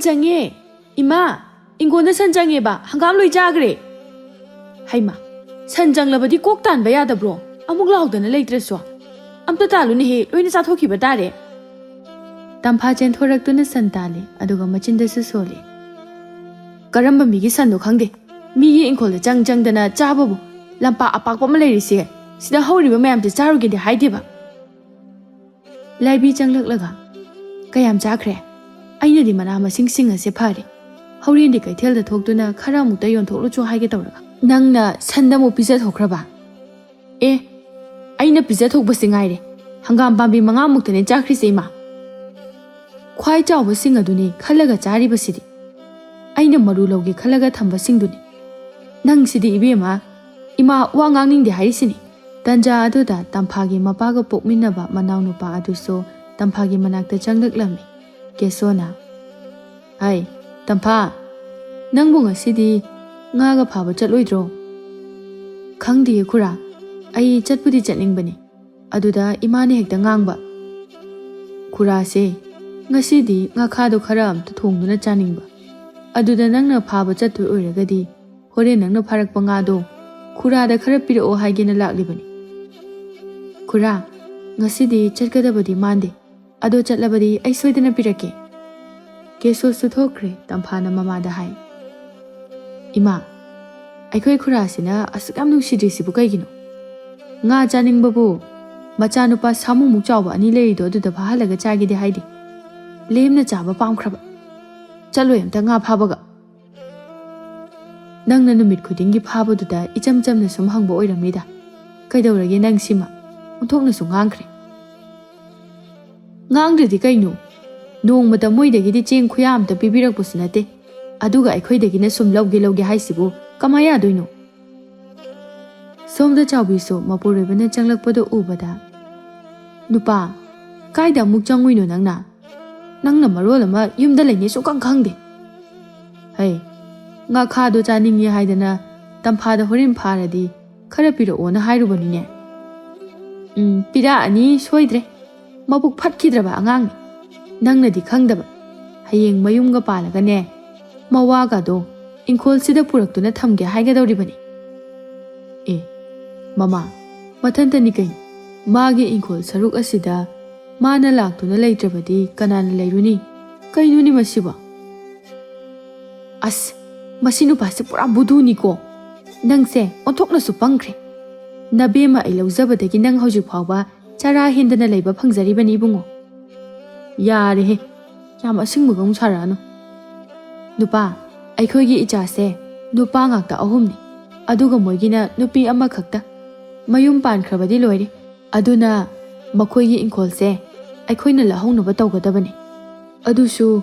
Sanjangye, Ima, Ingona Sanjangeba, Hangam Lui Jagre. Haima, Sanjang Labadi Koktan Bayada bro, Amuglau than a later so. Amtataluni, Luisa Hoki Batare. Tampajan Thoraktuna Santale, Aduga Machinda Soli. Karamba Migi Sando Kangi, Migi Inkol the Jang Dana Jabu, Lampa Apapa Malay see, see the holy ma'am to Sarugi the Haidiba. Laibi Jang Laga Kayam Jakre. I know the Manama sing as a party. How did I tell the Tokduna Karamutayon Tolucho Hagetoga? Nangna Sandamu Pizet Hokraba. Eh, I know Pizet Hobusing Ide. Hangam Bambi Mangamutan and Jakri Sema. Quite job was singer duni, Kalaga Jariba City. I know Marulogi Kalaga Tamba Singduni. Nang City Ibima, Ima Wangang the Harisini. Tanja Aduda, Tampagi Mapago Pokminaba, Manaunupa Aduso, Tampagi Manak the Jangak Lami. Gesona. Ay, Tampa. Nangbunga City, Naga Papa Chatluidro. Kangdi Kura. Ay Chatpudi Chatling Bani. Aduda Imani Hek the Ngangba. Kura say. Ngasidi Nakado Karam to Tunguna Chaningba. Aduda Nanga Papa Chatu Uragadi. Hore Nanga Parak Bangado. Kura the Karapiro o Hagina Laklibani. Kura. Ngasidi Chatkadabadi Mandi. Ado Chatlabadi, I sweat in a pirake. Keso Sutokre, Tampana Mama the High. Ima. I could Kurasina as Gamnu Shidisi Bukagino. Nga Janing Babu. Machanupa Samu Muchawa and Ilay do the Pahalaga Chagi de Heidi. Lame the Java Palm Crab. Chaluem Tanga Pabaga. Nang Nanumit Kudingi Pabo to the Icham Jamnasum Hangbo Oida. Kaido again Nang Sima. Untoknasum Ankre. Ngang the Kainu. No, but the Moida Gidi Jane Kuyam the Bibirak Pusinate. Aduga I quite again some logi haisibu. Kamaya do you know? Some the Chabiso, Mapore Venechang Podo Ubada. Nupa. Kaida Mukjangwino Nangna. Nangna Marolama, Yum the Lane so Kankangi. Hey. Nakado Janing ye Haidana. Tampa the Horim Paradi. Karapiro on a Hyrubonine. Pira ani Soidre. Mabuk Patkidraba Angang. Nangna di Kangdaba. Haying Mayunga Palagane. Mawagado. In cold Sida Purakuna Tamge Hagado Ribani. Eh. Mama. Matanta Nikai. Magi in cold Saruk Asida. Mana lak to the later body, Kanan Layruni. Kainuni Masiba. As. Masinu Pasipura Budu Niko. Nang se, on Tokna Supankre. Nabema Ilozaba de Ginang Hojupawa. Chara Hindana Labor Pangzariban Ibungo. Yare, Yama Singmugum Charano. Nupa, I could get Ijase, Nupang Acta Ahumni. Aduga Mogina, Nupi Amakakta. Mayum Pan Crabadi Lori. Aduna, Makoyi in Colse. I coin a lahon of a toga dabani. Adushu,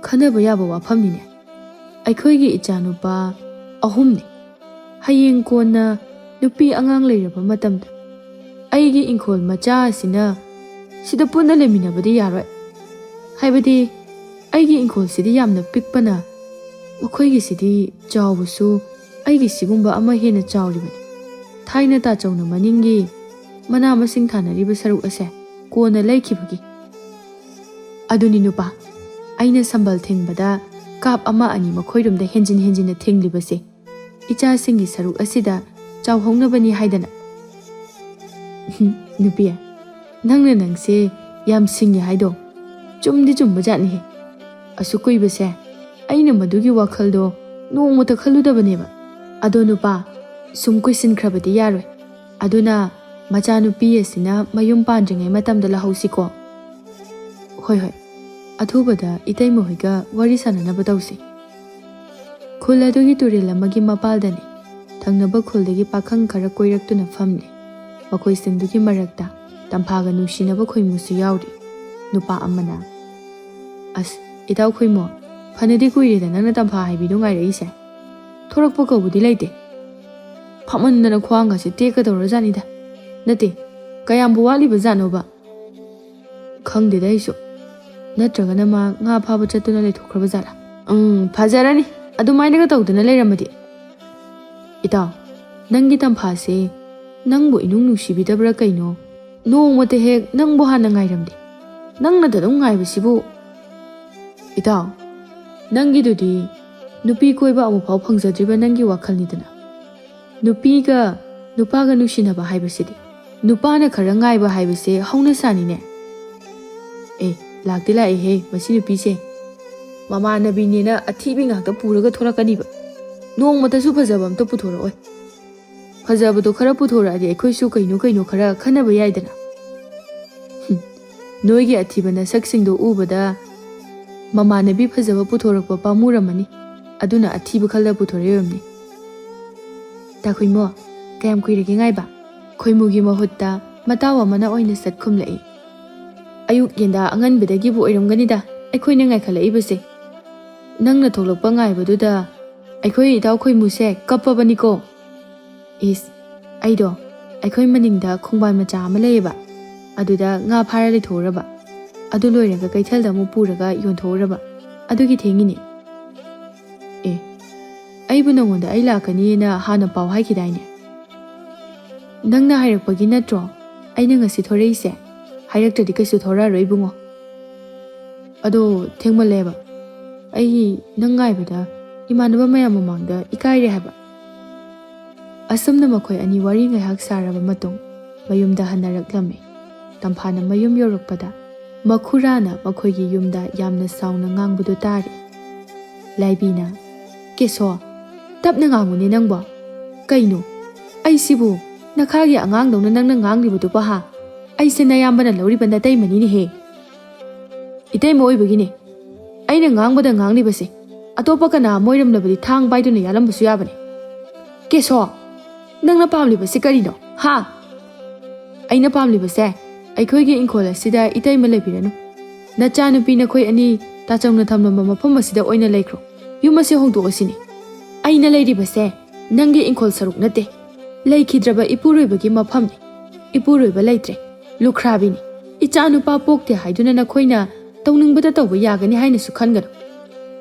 Kanabayaba Pamine. I could get Ijanupa, Ahumni. Haying Kona, Nupi Angang Layer Matamta. Aigi in call Macha Sina. Sida Puna Lemina Badi Yara. Haibadi Aigi in call City Yam the Pikpana. Makoigi City, Jawusu, Aigi Sigumba Amahina Jawriban. Taina Tachona Maningi. Manama Singtana Ribasaru Ase. Kona Lakibagi. Aduni Nupa. Aina Sambal Ting Bada. Kap Ama Ani Makoidum the Henjin the Ting Libase. Icha Singi Saru Asida. Jaw Hona Bani Haidana. Nupia. Nangna Nangse, Yam Singi Haido. Jumdi Jumbajani. Asukui Base. Aina Madugi Wakaldo. No Motakaluda Baneva. Adonupa. Sum Quisin Crabati Yare. Aduna. Majanu Piesina, Mayum Panjang, Matam de la Hosiko. Hoi. Atubada, Itaimohiga, Warisan and Abadausi. Kuladugi Turilla Magima Paldani. Tangnaba Kuldagi Pakang Karakoirak family. Bakoi Sinduki Marakta, Tampaga Nushinaba Koimusu Yaudi, Nupa Amana. As Itau Koimo, Panadikui than Anatampa Bidung I race. Torokpoko would delay. Paman and a Kwanga should take a Rosanida. Nati, Kayambuali Bazanova. Kang did I so? Natraganama, Nga Papa Chatuna to Kravazala. Pazarani, I don't mind a dog than a leramadi. Ita, Nangitam Pase. Nangbo inung shibida brakaino. No what the heck, Nangbo Hanang item. Nang na the dung I was sibu. Ita. ꯅꯪꯒꯤꯗꯨꯗꯤ ꯅꯨꯄꯤ ꯀꯣꯏꯕ ꯑꯃꯨꯛꯐꯥꯎ ꯐꯪꯖꯗ꯭ꯔꯤꯕ ꯅꯪꯒꯤ ꯋꯥꯈꯜꯅꯤꯗꯅ ꯅꯨꯄꯤꯒ ꯅꯨꯄꯥꯒ ꯅꯨꯡꯁꯤꯅꯕ ꯍꯥꯏꯕꯁꯤꯗꯤ ꯅꯨꯄꯥꯅ ꯈꯔ ꯉꯥꯏꯕ ꯍꯥꯏꯕꯁꯦ ꯍꯧꯅꯁꯥꯅꯤꯅꯦ ꯂꯥꯛꯇꯤ ꯂꯥꯛꯏꯍꯦ ꯃꯁꯤ ꯅꯨꯄꯤꯁꯦ ꯃꯃꯥꯟꯅꯕꯤꯅꯦꯅ ꯑꯊꯤꯕꯤ ꯉꯥꯛꯇ ꯄꯨꯔꯒ ꯊꯣꯔꯛꯀꯅꯤꯕ ꯅꯣꯡꯃꯇꯁꯨ ꯐꯖꯕ ꯑꯝꯇ ꯄꯨꯊꯣꯔꯛꯑꯣꯏ ꯐꯖꯕꯗꯣ ꯈꯔ ꯄꯨꯊꯣꯔꯛꯑꯗꯤ ꯑꯩꯈꯣꯏꯁꯨ ꯀꯩꯅꯣ khara khannaba yaidana ꯅꯣꯏꯒꯤ ꯑꯊꯤꯕ ꯅꯁꯛꯁꯤꯡꯗꯣ ꯎꯕꯗ ꯃꯃꯥꯟꯅꯕꯤ ꯐꯖꯕ ꯄꯨꯊꯣꯔꯛꯄ ꯄꯥꯝꯃꯨꯔꯝꯃꯅꯤ ꯑꯗꯨꯅ ꯑꯊꯤꯕ ꯈꯜꯂ ꯄꯨꯊꯣꯔꯛꯏꯕꯅꯤ ꯇꯥꯈꯣꯏꯃꯣ ꯀꯌꯥꯝ ꯀꯨꯏꯔꯒꯦ ꯉꯥꯏꯕ ꯈꯣꯏꯃꯨꯒꯤ ꯃꯍꯨꯠꯇ ꯃꯇꯥꯎ ꯑꯃꯅ ꯑꯣꯏꯅ ꯆꯠ ꯈꯨꯝꯂꯛꯏ ꯑꯌꯨꯛ ꯌꯦꯟꯗꯥ ꯑꯉꯟꯕꯗꯒꯤꯕꯨ ꯑꯣꯏꯔꯝꯒꯅꯤꯗ ꯑꯩꯈꯣꯏꯅ ꯉꯥꯏꯈꯠꯂꯛꯏꯕꯁꯦ ꯅꯪꯅ ꯊꯣꯛꯂꯛꯄ ꯉꯥꯏꯕꯗꯨꯗ ꯑꯩꯈꯣꯏ ꯏꯇꯥꯎ ꯈꯣꯏꯃꯨꯁꯦ ꯀꯞꯄꯕꯅꯤꯀꯣ ꯏꯁ ꯑꯩꯗꯣ ꯑꯩꯈꯣꯏ ꯃꯅꯤꯡꯗ ꯈꯣꯡꯕꯥꯟ ꯃꯆꯥ ꯑꯃ ꯂꯩꯌꯦꯕ ꯑꯗꯨꯗ ꯉꯥ ꯐꯥꯔ ꯂꯩꯊꯣꯛꯎꯔꯕ ꯑꯗꯨ ꯂꯣꯏꯔꯒ ꯀꯩꯊꯦꯜꯗ ꯑꯃꯨꯛ ꯄꯨꯔꯒ ꯌꯣꯟꯊꯣꯛꯎꯔꯕ ꯑꯗꯨꯒꯤ ꯊꯦꯡꯉꯤꯅꯦ ꯑꯩꯕꯨ ꯅꯉꯣꯟꯗ ꯑꯩ ꯂꯥꯛꯀꯅꯤꯅ ꯍꯥꯟꯅ ꯄꯥꯎ ꯍꯥꯏꯈꯤꯗꯥꯏꯅꯦ ꯅꯪꯅ ꯍꯥꯏꯔꯛꯄꯒꯤ ꯅꯠꯇ꯭ꯔꯣ ꯑꯩꯅ ꯉꯁꯤ ꯊꯣꯔꯛꯏꯁꯦ ꯍꯥꯏꯔꯛꯇ꯭ꯔꯗꯤ ꯀꯩꯁꯨ ꯊꯣꯔꯛꯑꯔꯣꯏ ꯏꯕꯨꯡꯉꯣ ꯑꯗꯣ ꯊꯦꯡꯃꯜꯂꯦꯕ ꯑꯩ ꯅꯪ ꯉꯥꯏꯕꯗ ꯏꯃꯥꯟꯅꯕ ꯃꯌꯥꯝ ꯃꯃꯥꯡꯗ ꯏꯀꯥꯏꯔꯦ ꯍꯥꯏꯕ ꯑꯁꯨꯝꯅ ꯃꯈꯣꯏ ꯑꯅꯤ ꯋꯥꯔꯤ ꯉꯥꯏꯍꯥꯛ ꯁꯥꯔꯕ ꯃꯇꯨꯡ ꯃꯌꯨꯝꯗ ꯍꯟꯅꯔꯛꯂꯝꯃꯤ ꯇꯝꯐꯥꯅ ꯃꯌꯨꯝ ꯌꯧꯔꯛꯄꯗ ꯃꯈꯨꯔꯥꯅ ꯃꯈꯣꯏꯒꯤ ꯌꯨꯝꯗ ꯌꯥꯝꯅ ꯁꯥꯎꯅ ꯉꯥꯡꯕꯗꯨ ꯇꯥꯔꯤ ꯂꯥꯏꯕꯤꯅ ꯀꯦꯁꯣ ꯇꯞꯅ ꯉꯥꯡꯉꯨꯅꯦ ꯅꯪꯕꯣ ꯀꯩꯅꯣ ꯑꯩꯁꯤꯕꯨ ꯅꯈꯥꯒꯤ ꯑꯉꯥꯡꯗꯧꯅ ꯅꯪꯅ ꯉꯥꯡꯂꯤꯕꯗꯨꯕꯣ ꯍꯥ ꯑꯩꯁꯦ ꯅꯌꯥꯝꯕꯅ ꯂꯧꯔꯤꯕ ꯅꯇꯩꯃꯅꯤꯅꯦꯍꯦ ꯏꯇꯩꯃ ꯑꯣꯏꯕꯒꯤꯅꯦ ꯑꯩꯅ ꯉꯥꯡꯕꯗ ꯉꯥꯡꯂꯤꯕꯁꯦ ꯑꯇꯣꯞꯄ ꯀꯅꯥ ꯑꯃ ꯑꯣꯏꯔꯝꯂꯕꯗꯤ ꯊꯥꯡ ꯄꯥꯏꯗꯨꯅ ꯌꯥꯜꯂꯝꯕꯁꯨ ꯌꯥꯕꯅꯦ ꯀꯦꯁꯣ ꯅꯪꯅ ꯄꯥꯝꯂꯤꯕꯁꯦ ꯀꯔꯤꯅꯣ ꯍꯥ ꯑꯩꯅ ꯄꯥꯝꯂꯤꯕꯁꯦ ꯑꯩꯈꯣꯏꯒꯤ ꯏꯪꯈꯣꯜ ꯑꯁꯤꯗ ꯏꯇꯩꯃ ꯂꯩꯕꯤꯔꯅꯨ ꯅꯆꯥꯅꯨꯄꯤ ꯅꯈꯣꯏ ꯑꯅꯤ ꯇꯥꯆꯧꯅ ꯊꯝꯂꯝꯕ ꯃꯐꯝ ꯑꯁꯤꯗ ꯑꯣꯏꯅ ꯂꯩꯈ꯭ꯔꯣ ꯌꯨꯝ ꯑꯁꯤ ꯍꯣꯡꯗꯣꯛꯑꯁꯤꯅꯦ ꯑꯩꯅ ꯂꯩꯔꯤꯕꯁꯦ ꯅꯪꯒꯤ ꯏꯪꯈꯣꯜ ꯁꯔꯨꯛ ꯅꯠꯇꯦ ꯂꯩꯈꯤꯗ꯭ꯔꯕ ꯏꯄꯨꯔꯣꯏꯕꯒꯤ ꯃꯐꯝꯅꯤ ꯏꯄꯨꯔꯣꯏꯕ ꯂꯩꯇ꯭ꯔꯦ ꯂꯨꯈ꯭ꯔꯥꯕꯤꯅꯤ ꯏꯆꯥꯅꯨꯄꯥ ꯄꯣꯛꯇꯦ ꯍꯥꯏꯗꯨꯅ ꯅꯈꯣꯏꯅ ꯇꯧꯅꯤꯡꯕꯗ ꯇꯧꯕ ꯌꯥꯒꯅꯤ ꯍꯥꯏꯅꯁꯨ ꯈꯟꯒꯅꯨ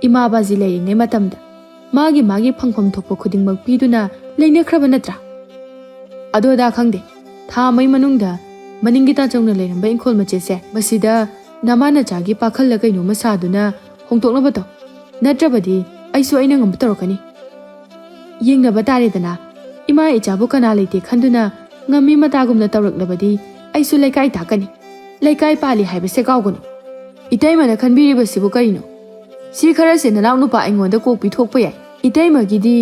ꯏꯃꯥ ꯕꯥꯖꯤ ꯂꯩꯔꯤꯉꯩ ꯃꯇꯝꯗ ꯃꯥꯒꯤ ꯐꯪꯐꯝ ꯊꯣꯛꯄ ꯈꯨꯗꯤꯡꯃꯛ ꯄꯤꯗꯨꯅ ꯂꯩꯅꯈ꯭ꯔꯕ ꯅꯠꯇ꯭ꯔꯥ ꯑꯗꯣꯗꯥ ꯈꯪꯗꯦ ꯊꯥ ꯑꯃꯒꯤ ꯃꯅꯨꯡꯗ ꯃꯅꯤꯡꯒꯤ ꯇꯥꯆꯧꯅ ꯂꯩꯔꯝꯕ ꯏꯪꯈꯣꯜ ꯃꯆꯦꯠꯁꯦ ꯃꯁꯤꯗ ꯅꯃꯥ ꯅꯆꯥꯒꯤ ꯄꯥꯈꯜꯂ ꯀꯩꯅꯣꯝꯃ ꯁꯥꯗꯨꯅ ꯍꯣꯡꯗꯣꯛꯅꯕ ꯇꯧ ꯅꯠꯇ꯭ꯔꯕꯗꯤ ꯑꯩꯁꯨ ꯑꯩꯅ ꯉꯝꯕ ꯇꯧꯔꯛꯀꯅꯤ ꯌꯦꯡꯅꯕ ꯇꯥꯔꯦꯗꯅ ꯏꯃꯥ ꯏꯆꯥꯕꯨ ꯀꯅꯥ ꯂꯩꯇꯦ ꯈꯟꯗꯨꯅ ꯉꯝꯃꯤ ꯃꯇꯥꯒꯨꯝꯅ ꯇꯧꯔꯛꯂꯕꯗꯤ ꯑꯩꯁꯨ ꯂꯩꯀꯥꯏ ꯇꯥꯛꯀꯅꯤ ꯂꯩꯀꯥꯏ ꯄꯥꯜꯂꯤ ꯍꯥꯏꯕꯁꯦ ꯀꯥꯎꯒꯅꯨ ꯏꯇꯩꯃꯅ ꯈꯟꯕꯤꯔꯤꯕꯁꯤꯕꯨ ꯀꯔꯤꯅꯣ ꯁꯤ ꯈꯔꯁꯦ ꯅꯅꯥꯎ ꯅꯨꯄꯥ ꯑꯩꯉꯣꯟꯗ ꯀꯣꯛ ꯄꯤꯊꯣꯛꯄ ꯌꯥꯏ ꯏꯇꯩꯃꯒꯤꯗꯤ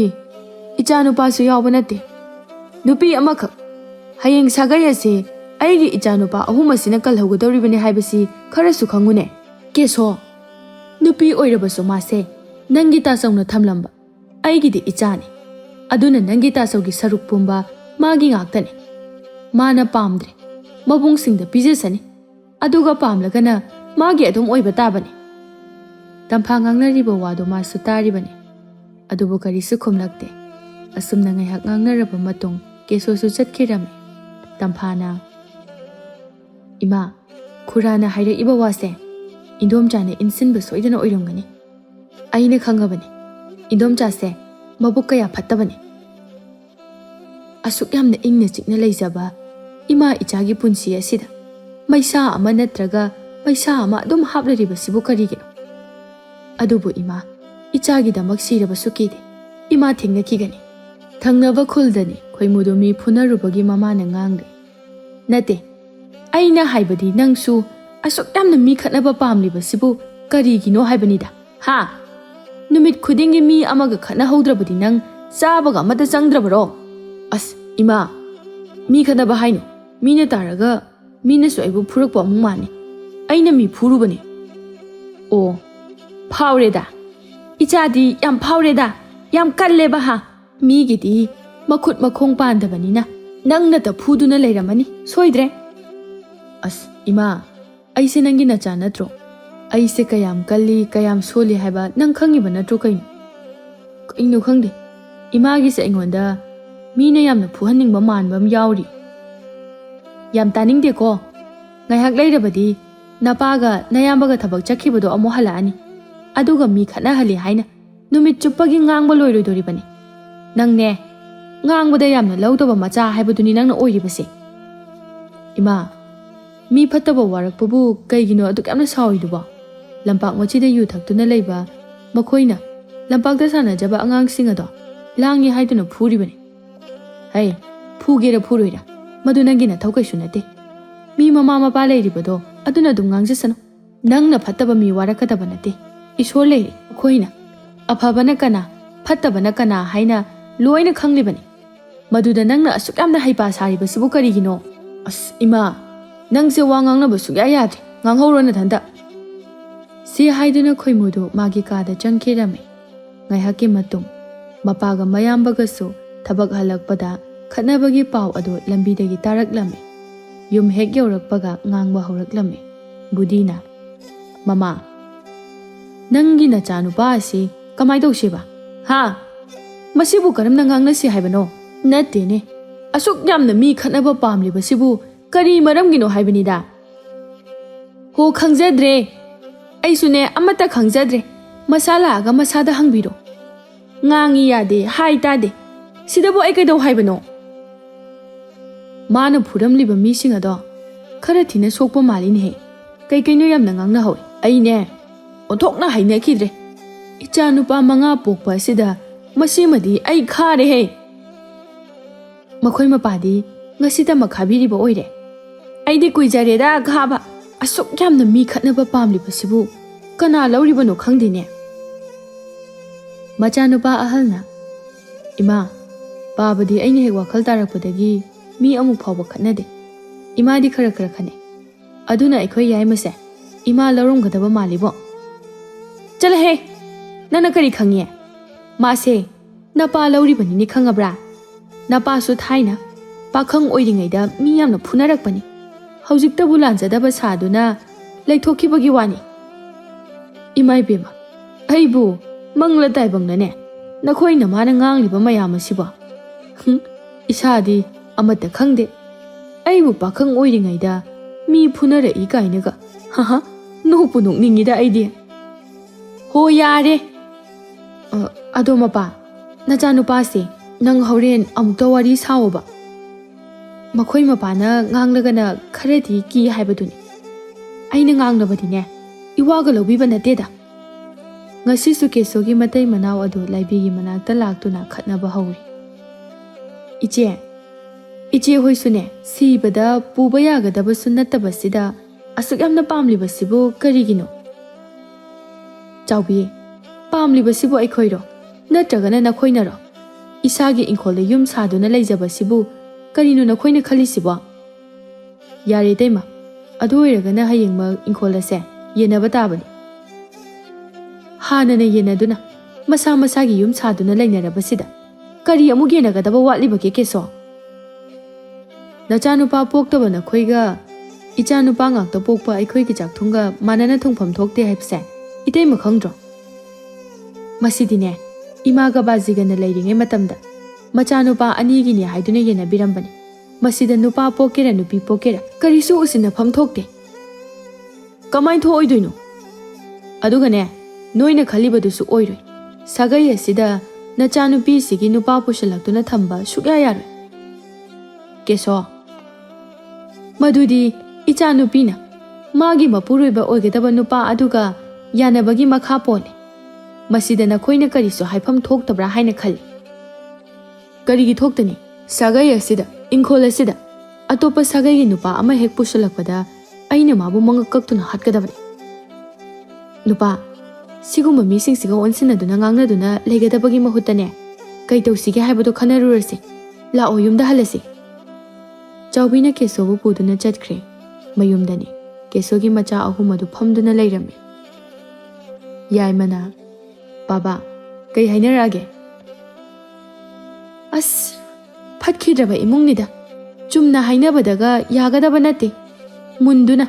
ꯏꯆꯥꯅꯨꯄꯥꯁꯨ ꯌꯥꯎꯕ ꯅꯠꯇꯦ ꯅꯨꯄꯤ ꯑꯃꯈꯛ ꯍꯌꯦꯡ ꯁꯥꯒꯩ ꯑꯁꯤ ꯑꯩꯒꯤ ꯏꯆꯥꯅꯨꯄꯥ ꯑꯍꯨꯝ ꯑꯁꯤꯅ ꯀꯜꯍꯧꯒꯗꯧꯔꯤꯕꯅꯤ ꯍꯥꯏꯕꯁꯤ ꯈꯔꯁꯨ ꯈꯪꯉꯨꯅꯦ ꯀꯦꯁꯣ ꯅꯨꯄꯤ ꯑꯣꯏꯔꯕꯁꯨ ꯃꯥꯁꯦ ꯅꯪꯒꯤ ꯇꯥꯆꯧꯅ ꯊꯝꯂꯝꯕ ꯑꯩꯒꯤꯗꯤ ꯏꯆꯥꯅꯤ ꯑꯗꯨꯅ ꯅꯪꯒꯤ ꯇꯥꯆꯧꯒꯤ ꯁꯔꯨꯛ ꯄꯨꯝꯕ ꯃꯥꯒꯤ ꯉꯥꯛꯇꯅꯤ ꯃꯥꯅ ꯄꯥꯝꯗ꯭ꯔꯦ ꯃꯕꯨꯡꯁꯤꯡꯗ ꯄꯤꯖꯁꯅꯤ ꯑꯗꯨꯒ ꯄꯥꯝꯂꯒꯅ ꯃꯥꯒꯤ ꯑꯗꯨꯝ ꯑꯣꯏꯕ ꯇꯥꯕꯅꯤ ꯇꯝꯐꯥ ꯉꯥꯡꯅꯔꯤꯕ ꯋꯥꯗꯣ ꯃꯥꯁꯨ ꯇꯥꯔꯤꯕꯅꯤ ꯑꯗꯨꯕꯨ ꯀꯔꯤꯁꯨ ꯈꯨꯝꯂꯛꯇꯦ ꯑꯁꯨꯝꯅ ꯉꯥꯏꯍꯥꯛ ꯉꯥꯡꯅꯔꯕ ꯃꯇꯨꯡ ꯀꯦꯁꯣꯁꯨ ꯆꯠꯈꯤꯔꯝꯃꯤ ꯇꯝꯐꯥꯅ ꯏꯃꯥ ꯈꯨꯔꯥꯅ ꯍꯥꯏꯔꯛꯏꯕ ꯋꯥꯁꯦ ꯏꯟꯗꯣꯝꯆꯥꯅ ꯏꯟꯁꯤꯟꯕ ꯁꯣꯏꯗꯅ ꯑꯣꯏꯔꯝꯒꯅꯤ ꯑꯩꯅ ꯈꯪꯉꯕꯅꯤ ꯏꯟꯗꯣꯝꯆꯥꯁꯦ ꯃꯕꯨꯛ ꯀꯌꯥ ꯐꯠꯇꯕꯅꯤ ꯑꯁꯨꯛ ꯌꯥꯝꯅ ꯏꯪꯅ ꯆꯤꯛꯅ ꯂꯩꯖꯕ ꯏꯃꯥ ꯏꯆꯥꯒꯤ ꯄꯨꯟꯁꯤ ꯑꯁꯤꯗ ꯃꯩꯁꯥ ꯑꯃ ꯅꯠꯇ꯭ꯔꯒ ꯃꯩꯁꯥ ꯑꯃ ꯑꯗꯨꯝ ꯍꯥꯞꯂꯤꯕꯁꯤꯕꯨ ꯀꯔꯤꯒꯤꯅꯣ ꯑꯗꯨꯕꯨ ꯏꯃꯥ ꯏꯆꯥꯒꯤꯗꯃꯛ ꯁꯤꯔꯕꯁꯨ ꯀꯤꯗꯦ ꯏꯃꯥ ꯊꯦꯡꯅꯈꯤꯒꯅꯤ ꯊꯪꯅꯕ ꯈꯨꯜꯗꯅꯤ ꯈꯣꯏꯃꯨꯗꯣ ꯃꯤ ꯐꯨꯅꯔꯨꯕꯒꯤ ꯃꯃꯥꯅ ꯉꯥꯡꯂꯦ ꯅꯠꯇꯦ ꯑꯩꯅ ꯍꯥꯏꯕꯗꯤ ꯅꯪꯁꯨ ꯑꯁꯨꯛ ꯌꯥꯝꯅ ꯃꯤ ꯈꯠꯅꯕ ꯄꯥꯝꯂꯤꯕꯁꯤꯕꯨ ꯀꯔꯤꯒꯤꯅꯣ ꯍꯥꯏꯕꯅꯤꯗ ꯍꯥ ꯅꯨꯃꯤꯠ ꯈꯨꯗꯤꯡꯒꯤ ꯃꯤ ꯑꯃꯒ ꯈꯠꯅꯍꯧꯗ꯭ꯔꯕꯗꯤ ꯅꯪ ꯆꯥꯕꯒ ꯑꯃꯠꯇ ꯆꯪꯗ꯭ꯔꯕꯔꯣ ꯑꯁ ꯏꯃꯥ ꯃꯤ ꯈꯠꯅꯕ ꯍꯥꯏꯅꯣ ꯃꯤꯅ ꯇꯥꯔꯒ ꯃꯤꯅꯁꯨ ꯑꯩꯕꯨ ꯐꯨꯔꯛꯄ ꯑꯃꯨꯛ ꯃꯥꯟꯅꯤ ꯑꯩꯅ ꯃꯤ ꯐꯨꯔꯨꯕꯅꯤ ꯑꯣ ꯐꯥꯎꯔꯦꯗ ꯏꯆꯥꯗꯤ ꯌꯥꯝ ꯐꯥꯎꯔꯦꯗ ꯌꯥꯝ ꯀꯜꯂꯦꯕ ꯍꯥ ꯃꯤꯒꯤꯗꯤ ꯃꯈꯨꯠ ꯃꯈꯣꯡ ꯄꯥꯟꯗꯕꯅꯤꯅ ꯅꯪꯅꯇ ꯐꯨꯗꯨꯅ ꯂꯩꯔꯝꯃꯅꯤ ꯁꯣꯏꯗ꯭ꯔꯦ ꯑꯁ ꯏꯃꯥ ꯑꯩꯁꯦ ꯅꯪꯒꯤ ꯅꯆꯥ ꯅꯠꯇ꯭ꯔꯣ ꯑꯩꯁꯦ ꯀꯌꯥꯝ ꯀꯜꯂꯤ ꯀꯌꯥꯝ ꯁꯣꯜꯂꯤ ꯍꯥꯏꯕ ꯅꯪ ꯈꯪꯉꯤꯕ ꯅꯠꯇ꯭ꯔꯣ ꯀꯩꯅꯣ ꯈꯪꯗꯦ ꯏꯃꯥꯒꯤꯁꯦ ꯑꯩꯉꯣꯟꯗ ꯃꯤꯅ ꯌꯥꯝꯅ ꯐꯨꯍꯟꯅꯤꯡꯕ ꯃꯥꯟꯕ ꯑꯃ ꯌꯥꯎꯔꯤ ꯌꯥꯝ ꯇꯥꯅꯤꯡꯗꯦꯀꯣ ꯉꯥꯏꯍꯥꯛ ꯂꯩꯔꯕꯗꯤ ꯅꯄꯥꯒ ꯅꯌꯥꯝꯕꯒ ꯊꯕꯛ ꯆꯠꯈꯤꯕꯗꯣ ꯑꯃꯨꯛ ꯍꯜꯂꯛꯑꯅꯤ ꯑꯗꯨꯒ ꯃꯤ ꯈꯠꯅꯍꯜꯂꯤ ꯍꯥꯏꯅ ꯅꯨꯃꯤꯠ ꯆꯨꯞꯄꯒꯤ ꯉꯥꯡꯕ ꯂꯣꯏꯔꯣꯏꯗꯣꯔꯤꯕꯅꯤ ꯅꯪꯅꯦ ꯉꯥꯡꯕꯗ ꯌꯥꯝꯅ ꯂꯧꯗꯕ ꯃꯆꯥ ꯍꯥꯏꯕꯗꯨꯅꯤ ꯅꯪꯅ ꯑꯣꯏꯔꯤꯕꯁꯦ ꯏꯃꯥ ꯃꯤ ꯐꯠꯇꯕ ꯋꯥꯔꯛꯄꯕꯨ ꯀꯩꯒꯤꯅꯣ ꯑꯗꯨꯛ ꯌꯥꯝꯅ ꯁꯥꯎꯔꯤꯗꯨꯕꯣ ꯂꯝꯄꯥꯛ ꯃꯆꯤꯗ ꯌꯨ ꯊꯛꯇꯨꯅ ꯂꯩꯕ ꯃꯈꯣꯏꯅ ꯂꯝꯄꯥꯛꯇ ꯁꯥꯟꯅꯖꯕ ꯑꯉꯥꯡꯁꯤꯡ ꯑꯗꯣ ꯂꯥꯡꯉꯤ ꯍꯥꯏꯗꯨꯅ ꯐꯨꯔꯤꯕꯅꯤ꯫ ꯍꯩ, ꯐꯨꯒꯦꯔ ꯐꯨꯔꯣꯏꯔ ꯃꯗꯨ ꯅꯪꯒꯤ ꯅꯊꯧ ꯀꯩꯁꯨ ꯅꯠꯇꯦ꯫ ꯃꯤ ꯃꯃꯥ ꯃꯄꯥ ꯂꯩꯔꯤꯕꯗꯣ ꯑꯗꯨꯅ ꯑꯗꯨꯝ ꯉꯥꯡꯖꯁꯅꯨ꯫ ꯅꯪꯅ ꯐꯠꯇꯕ ꯃꯤ ꯋꯥꯔꯛꯀꯗꯕ ꯅꯠꯇꯦ꯫ ꯏꯁꯣꯔ ꯂꯩꯔꯤ, ꯑꯩꯈꯣꯏꯅ ꯑꯐꯕꯅ ꯀꯅꯥ ꯐꯠꯇꯕꯅ ꯀꯅꯥ ꯍꯥꯏꯅ ꯂꯣꯏꯅ ꯈꯪꯂꯤꯕꯅꯤ꯫ ꯃꯗꯨꯗ ꯅꯪꯅ ꯑꯁꯨꯛ ꯌꯥꯝꯅ ꯍꯩꯄꯥ ꯁꯥꯔꯤꯕꯁꯤꯕꯨ ꯀꯔꯤꯒꯤꯅꯣ? ꯑꯁ ꯏꯃꯥ, ꯅꯪꯁꯦ ꯋꯥ ꯉꯥꯡꯅꯕ ꯁꯨꯛꯌꯥ ꯌꯥꯗ꯭ꯔꯦ꯫ ꯉꯥꯡꯍꯧꯔꯣ ꯅꯊꯟꯇ꯫ ꯁꯤ ꯍꯥꯏꯗꯨꯅ ꯈꯣꯏꯃꯨꯗꯨ ꯃꯥꯒꯤ ꯀꯥꯗ ꯆꯪꯈꯤꯔꯝꯃꯤ꯫ ꯉꯥꯏꯍꯥꯛꯀꯤ ꯃꯇꯨꯡ ꯃꯄꯥꯒ ꯃꯌꯥꯝꯕꯒꯁꯨ ꯊꯕꯛ ꯍꯜꯂꯛꯄꯗ ꯈꯠꯅꯕꯒꯤ ꯄꯥꯎ ꯑꯗꯨ ꯂꯝꯕꯤꯗꯒꯤ ꯇꯥꯔꯛꯂꯝꯃꯤ꯫ ꯌꯨꯝ ꯍꯦꯛ ꯌꯧꯔꯛꯄꯒ ꯉꯥꯡꯕ ꯍꯧꯔꯛꯂꯝꯃꯤ꯫ ꯕꯨꯙꯤꯅ, ꯃꯃꯥ, ꯅꯪꯒꯤ ꯅꯆꯥꯅꯨꯄꯥ ꯑꯁꯤ ꯀꯃꯥꯏ ꯇꯧꯁꯤꯕ? ꯍꯥ? ꯃꯁꯤꯕꯨ ꯀꯔꯝꯅ ꯉꯥꯡꯅꯁꯤ ꯍꯥꯏꯕꯅꯣ? ꯅꯠꯇꯦꯅꯦ, ꯑꯁꯨꯛ ꯌꯥꯝꯅ ꯃꯤ ꯈꯠꯅꯕ ꯄꯥꯝꯂꯤꯕꯁꯤꯕꯨ ꯀꯔꯤ ꯃꯔꯝꯒꯤꯅꯣ ꯍꯥꯏꯕꯅꯤꯗ꯫ ꯍꯣ, ꯈꯪꯖꯗ꯭ꯔꯦ, ꯑꯩꯁꯨꯅꯦ ꯑꯃꯠꯇ ꯈꯪꯖꯗ꯭ꯔꯦ꯫ ꯃꯁꯥ ꯂꯥꯛꯑꯒ ꯃꯁꯥꯗ ꯍꯪꯕꯤꯔꯣ꯫ ꯉꯥꯡꯉꯤ ꯌꯥꯗꯦ, ꯍꯥꯏ ꯇꯥꯗꯦ, ꯁꯤꯗꯕꯨ ꯑꯩ ꯀꯩꯗꯧ ꯍꯥꯏꯕꯅꯣ? ꯃꯥꯅ ꯐꯨꯔꯝꯂꯤꯕ ꯃꯤꯁꯤꯡ ꯑꯗꯣ ꯈꯔ ꯊꯤꯅ ꯁꯣꯛꯄ ꯃꯥꯜꯂꯤꯅꯦꯍꯦ꯫ ꯀꯩꯀꯩꯅꯣ ꯌꯥꯝꯅ ꯉꯥꯡꯅꯍꯧꯏ꯫ ꯑꯩꯅꯦ ꯑꯣꯟꯊꯣꯛꯅ ꯍꯩꯅꯈꯤꯗ꯭ꯔꯦ꯫ ꯏꯆꯥ ꯅꯨꯄꯥ 5 ꯄꯣꯛꯄ ꯑꯁꯤꯗ ꯃꯁꯤꯃꯗꯤ ꯑꯩ ꯈꯥꯔꯦꯍꯦ꯫ ꯃꯈꯣꯏ ꯃꯄꯥꯗꯤ ꯉꯁꯤꯇ ꯃꯈꯥꯕꯤꯔꯤꯕ ꯑꯣꯏꯔꯦ꯫ ꯑꯩꯗꯤ ꯀꯨꯏꯖꯔꯦꯗ ꯈꯥꯕ꯫ ꯑꯁꯨꯛ ꯌꯥꯝꯅ ꯃꯤ ꯈꯠꯅꯕ ꯄꯥꯝꯂꯤꯕꯁꯤꯕꯨ ꯀꯅꯥ ꯂꯧꯔꯤꯕꯅꯣ ꯈꯪꯗꯦꯅꯦ꯫ ꯃꯆꯥꯅꯨꯄꯥ ꯑꯍꯜꯅ, ꯏꯃꯥ, ꯄꯥꯕꯗꯤ ꯑꯩꯅ ꯍꯦꯛ ꯋꯥꯈꯜ ꯇꯥꯔꯛꯄꯗꯒꯤ ꯃꯤ ꯑꯃꯨꯛ ꯐꯥꯎꯕ ꯈꯠꯅꯗꯦ꯫ ꯏꯃꯥꯗꯤ ꯈꯔ ꯈꯔ ꯈꯠꯅꯩ꯫ ꯑꯗꯨꯅ ꯑꯩꯈꯣꯏ ꯌꯥꯏꯃꯁꯦ ꯏꯃꯥ ꯂꯧꯔꯝꯒꯗꯕ ꯃꯥꯜꯂꯤꯕꯣ꯫ ꯆꯠꯂꯍꯦ, ꯅꯪꯅ ꯀꯔꯤ ꯈꯪꯉꯤ? ꯃꯥꯁꯦ ꯅꯄꯥ ꯂꯧꯔꯤꯕꯅꯤꯅꯦ, ꯈꯪꯉꯕ꯭ꯔꯥ? ꯅꯄꯥꯁꯨ ꯊꯥꯏꯅ ꯄꯥꯈꯪ ꯑꯣꯏꯔꯤꯉꯩꯗ ꯃꯤ ꯌꯥꯝꯅ ꯐꯨꯅꯔꯛꯄꯅꯤ꯫ ꯍꯧꯖꯤꯛꯇꯕꯨ ꯂꯥꯟꯖꯗꯕ ꯁꯥꯗꯨꯅ ꯂꯩꯊꯣꯛꯈꯤꯕꯒꯤ ꯋꯥꯅꯤ꯫ ꯏꯃꯥ ꯏꯕꯦꯝꯃ, ꯑꯩꯕꯨ ꯃꯪꯂ ꯇꯥꯏꯕꯪꯅꯅꯦ ꯅꯈꯣꯏꯅ ꯃꯥꯅ ꯉꯥꯡꯂꯤꯕ ꯃꯌꯥꯝ ꯑꯁꯤꯕꯣ? ꯏꯁꯥꯗꯤ ꯑꯃꯠꯇ ꯈꯪꯗꯦ꯫ ꯑꯩꯕꯨ ꯄꯥꯈꯪ ꯑꯣꯏꯔꯤꯉꯩꯗ ꯃꯤ ꯐꯨꯅꯔꯛꯏ ꯀꯥꯏꯅꯒ꯫ ꯍꯥꯍꯥ, ꯅꯣꯛꯄꯨ ꯅꯣꯛꯅꯤꯡꯉꯤꯗ ꯑꯩꯗꯤ꯫ ꯍꯣ, ꯌꯥꯔꯦ꯫ ꯑꯗꯣ ꯃꯄꯥ, ꯅꯆꯥꯅꯨꯄꯥꯁꯦ ꯅꯪ ꯍꯣꯔꯦꯟ ꯑꯃꯨꯛꯇ ꯋꯥꯔꯤ ꯁꯥꯋꯣꯕ꯫ ꯃꯈꯣꯏ ꯃꯄꯥꯅ ꯉꯥꯡꯂꯒꯅ ꯈꯔꯗꯤ ꯀꯤ ꯍꯥꯏꯕꯗꯨꯅꯤ꯫ ꯑꯩꯅ ꯉꯥꯡꯂꯕꯗꯤꯅꯦ ꯏꯋꯥꯒ ꯂꯧꯕꯤꯕ ꯅꯠꯇꯦꯗ꯫ ꯉꯁꯤꯁꯨ ꯀꯦꯁꯣꯒꯤ ꯃꯇꯩ ꯃꯅꯥꯎ ꯑꯗꯨ ꯂꯥꯏꯕꯤꯒꯤ ꯃꯅꯥꯛꯇ ꯂꯥꯛꯇꯨꯅ ꯈꯠꯅꯕ ꯍꯧꯔꯤ꯫ ꯏꯆꯦ ꯍꯣꯏꯁꯨꯅꯦ ꯁꯤꯕꯗ ꯄꯨꯕ ꯌꯥꯒꯗꯕꯁꯨ ꯅꯠꯇꯕꯁꯤꯗ ꯑꯁꯨꯛ ꯌꯥꯝꯅ ꯄꯥꯝꯂꯤꯕꯁꯤꯕꯨ ꯀꯔꯤꯒꯤꯅꯣ? ꯆꯥꯎꯕꯤ, ꯄꯥꯝꯂꯤꯕꯁꯤꯕꯨ ꯑꯩꯈꯣꯏꯔꯣ ꯅꯠꯇ꯭ꯔꯒꯅ ꯅꯈꯣꯏꯅꯔꯣ? ꯏꯁꯥꯒꯤ ꯏꯪꯈꯣꯜꯗ ꯌꯨꯝ ꯁꯥꯗꯨꯅ ꯂꯩꯖꯕꯁꯤꯕꯨ ꯀꯔꯤꯅꯣ ꯅꯈꯣꯏꯅ ꯈꯜꯂꯤꯁꯤꯕꯣ? ꯌꯥꯔꯦ ꯇꯩꯃ, ꯑꯗꯨ ꯑꯣꯏꯔꯒꯅ ꯍꯌꯦꯡꯃꯛ ꯏꯪꯈꯣꯜ ꯑꯁꯦ ꯌꯦꯟꯅꯕ ꯇꯥꯕꯅꯤ꯫ ꯍꯥꯟꯅꯅ ꯌꯦꯟꯅꯗꯨꯅ ꯃꯁꯥ ꯃꯁꯥꯒꯤ ꯌꯨꯝ ꯁꯥꯗꯨꯅ ꯂꯩꯅꯔꯕꯁꯤꯗ ꯀꯔꯤ ꯑꯃꯨꯛ ꯌꯦꯟꯅꯒꯗꯕ ꯋꯥꯠꯂꯤꯕꯒꯦ ꯀꯦꯁꯣ? ꯅꯆꯥꯅꯨꯄꯥ ꯄꯣꯛꯇꯕ ꯅꯈꯣꯏꯒ ꯏꯆꯥꯅꯨꯄꯥ ꯉꯥꯛꯇ ꯄꯣꯛꯄ ꯑꯩꯈꯣꯏꯒꯤ ꯆꯥꯛꯊꯨꯡꯒ ꯃꯥꯟꯅꯅ ꯊꯨꯡꯐꯝ ꯊꯣꯛꯇꯦ ꯍꯥꯏꯕꯁꯦ ꯏꯇꯩꯃ ꯈꯪꯗ꯭ꯔꯣ? ꯃꯁꯤꯗꯤꯅꯦ ꯏꯃꯥꯒ ꯕꯥꯖꯤꯒꯅ ꯂꯩꯔꯤꯉꯩ ꯃꯇꯝꯗ ꯃꯆꯥꯅꯨꯄꯥ 2ꯒꯤꯅꯤ ꯍꯥꯏꯗꯨꯅ ꯌꯦꯟꯅꯕꯤꯔꯝꯕꯅꯤ꯫ ꯃꯁꯤꯗ ꯅꯨꯄꯥ ꯄꯣꯛꯀꯦꯔꯥ ꯅꯨꯄꯤ ꯄꯣꯛꯀꯦꯔꯥ ꯀꯔꯤꯁꯨ ꯎꯁꯤꯟꯅꯐꯝ ꯊꯣꯛꯇꯦ꯫ ꯀꯃꯥꯏ ꯊꯣꯛꯑꯣꯏꯗꯣꯏꯅꯣ? ꯑꯗꯨꯒꯅꯦ ꯅꯣꯏꯅ ꯈꯜꯂꯤꯕꯗꯨꯁꯨ ꯑꯣꯏꯔꯣꯏ꯫ ꯁꯥꯒꯩ ꯑꯁꯤꯗ ꯅꯆꯥꯅꯨꯄꯤꯁꯤꯒꯤ ꯅꯨꯄꯥ ꯄꯨꯁꯤꯜꯂꯛꯇꯨꯅ ꯊꯝꯕ ꯁꯨꯛꯌꯥ ꯌꯥꯔꯣꯏ꯫ ꯀꯦꯁꯣ, ꯃꯗꯨꯗꯤ ꯏꯆꯥꯅꯨꯄꯤꯅ ꯃꯥꯒꯤ ꯃꯄꯨꯔꯣꯏꯕ ꯑꯣꯏꯒꯗꯕ ꯅꯨꯄꯥ ꯑꯗꯨꯒ ꯌꯥꯅꯕꯒꯤ ꯃꯈꯥ ꯄꯣꯜꯂꯦ꯫ ꯃꯁꯤꯗ ꯅꯈꯣꯏꯅ ꯀꯔꯤꯁꯨ ꯍꯥꯏꯐꯝ ꯊꯣꯛꯇꯕ꯭ꯔꯥ ꯍꯥꯏꯅ ꯈꯜꯂꯤ꯫ ꯀꯔꯤꯒꯤ ꯊꯣꯛꯇꯅꯤ? ꯁꯥꯒꯩ ꯑꯁꯤꯗ, ꯏꯪꯈꯣꯜ ꯑꯁꯤꯗ ꯑꯇꯣꯞꯄ ꯁꯥꯒꯩꯒꯤ ꯅꯨꯄꯥ ꯑꯃ ꯍꯦꯛ ꯄꯨꯁꯤꯜꯂꯛꯄꯗ ꯑꯩꯅ ꯃꯥꯕꯨ ꯃꯉꯛ ꯀꯛꯇꯨꯅ ꯍꯥꯠꯀꯗꯕꯅꯤ꯫ ꯅꯨꯄꯥ, ꯁꯤꯒꯨꯝꯕ ꯃꯤꯁꯤꯡꯁꯤꯒ ꯑꯣꯟꯁꯤꯟꯅꯗꯨꯅ ꯉꯥꯡꯅꯗꯨꯅ ꯂꯩꯒꯗꯕꯒꯤ ꯃꯍꯨꯠꯇꯅꯦ ꯀꯩ ꯇꯧꯁꯤꯒꯦ ꯍꯥꯏꯕꯗꯣ ꯈꯟꯅꯔꯨꯔꯁꯤ꯫ ꯂꯥꯛꯑꯣ, ꯌꯨꯝꯗ ꯍꯜꯂꯁꯤ꯫ ꯆꯥꯎꯕꯤꯅ ꯀꯦꯁꯣꯕꯨ ꯄꯨꯗꯨꯅ ꯆꯠꯈ꯭ꯔꯦ꯫ ꯃꯌꯨꯝꯗꯅꯤ ꯀꯦꯁꯣꯒꯤ ꯃꯆꯥ 3 ꯑꯗꯨ ꯐꯝꯗꯨꯅ ꯂꯩꯔꯝꯃꯤ꯫ ꯌꯥꯏꯃꯅ, ꯕꯥꯕꯥ, ꯀꯩ ꯍꯥꯏꯅꯔꯛꯑꯒꯦ? ꯑꯁ, ꯐꯠꯈꯤꯗ꯭ꯔꯕ ꯏꯃꯨꯡꯅꯤꯗ꯫ ꯆꯨꯝꯅ ꯍꯥꯏꯅꯕꯗꯒ ꯌꯥꯒꯗꯕ ꯅꯠꯇꯦ꯫ ꯃꯨꯟꯗꯨꯅ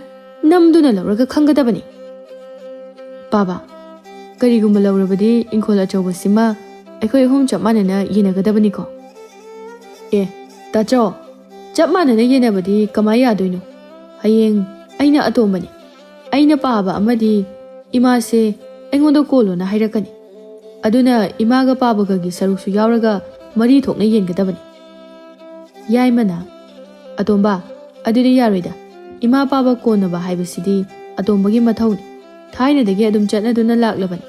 ꯅꯝꯗꯨꯅ ꯂꯧꯔꯒ ꯈꯪꯒꯗꯕꯅꯤ꯫ ꯕꯥꯕꯥ, ꯀꯔꯤꯒꯨꯝꯕ ꯂꯧꯔꯕꯗꯤ ꯏꯪꯈꯣꯜ ꯑꯆꯧꯕꯁꯤꯃ ꯑꯩꯈꯣꯏ 3 ꯆꯞ ꯃꯥꯟꯅꯅ ꯌꯦꯟꯅꯒꯗꯕꯅꯤꯀꯣ? ꯇꯥꯆꯧ, ꯆꯞ ꯃꯥꯟꯅꯅ ꯌꯦꯟꯅꯕꯗꯤ ꯀꯃꯥꯏ ꯌꯥꯗꯣꯏꯅꯣ? ꯍꯌꯦꯡ ꯑꯩꯅ ꯑꯇꯣꯝꯕꯅꯤ꯫ ꯑꯩꯅ ꯄꯥꯕ ꯑꯃꯗꯤ ꯏꯃꯥꯁꯦ ꯑꯩꯉꯣꯟꯗ ꯀꯣꯜꯂꯣꯅ ꯍꯥꯏꯔꯛꯀꯅꯤ꯫ ꯑꯗꯨꯅ ꯏꯃꯥꯒ ꯄꯥꯕꯒꯒꯤ ꯁꯔꯨꯛꯁꯨ ꯌꯥꯎꯔꯒ 3 ꯊꯣꯛꯅ ꯌꯦꯟꯒꯗꯕꯅꯤ꯫ ꯌꯥꯏꯃꯅ, ꯑꯇꯣꯝꯕ, ꯑꯗꯨꯗꯤ ꯌꯥꯔꯣꯏꯗ꯫ ꯏꯃꯥ ꯄꯥꯕ ꯀꯣꯟꯅꯕ ꯍꯥꯏꯕꯁꯤꯗꯤ ꯑꯇꯣꯝꯕꯒꯤ ꯃꯊꯧꯅꯤ꯫ ꯊꯥꯏꯅꯗꯒꯤ ꯑꯗꯨꯝ ꯆꯠꯅꯗꯨꯅ ꯂꯥꯛꯂꯕꯅꯤ꯫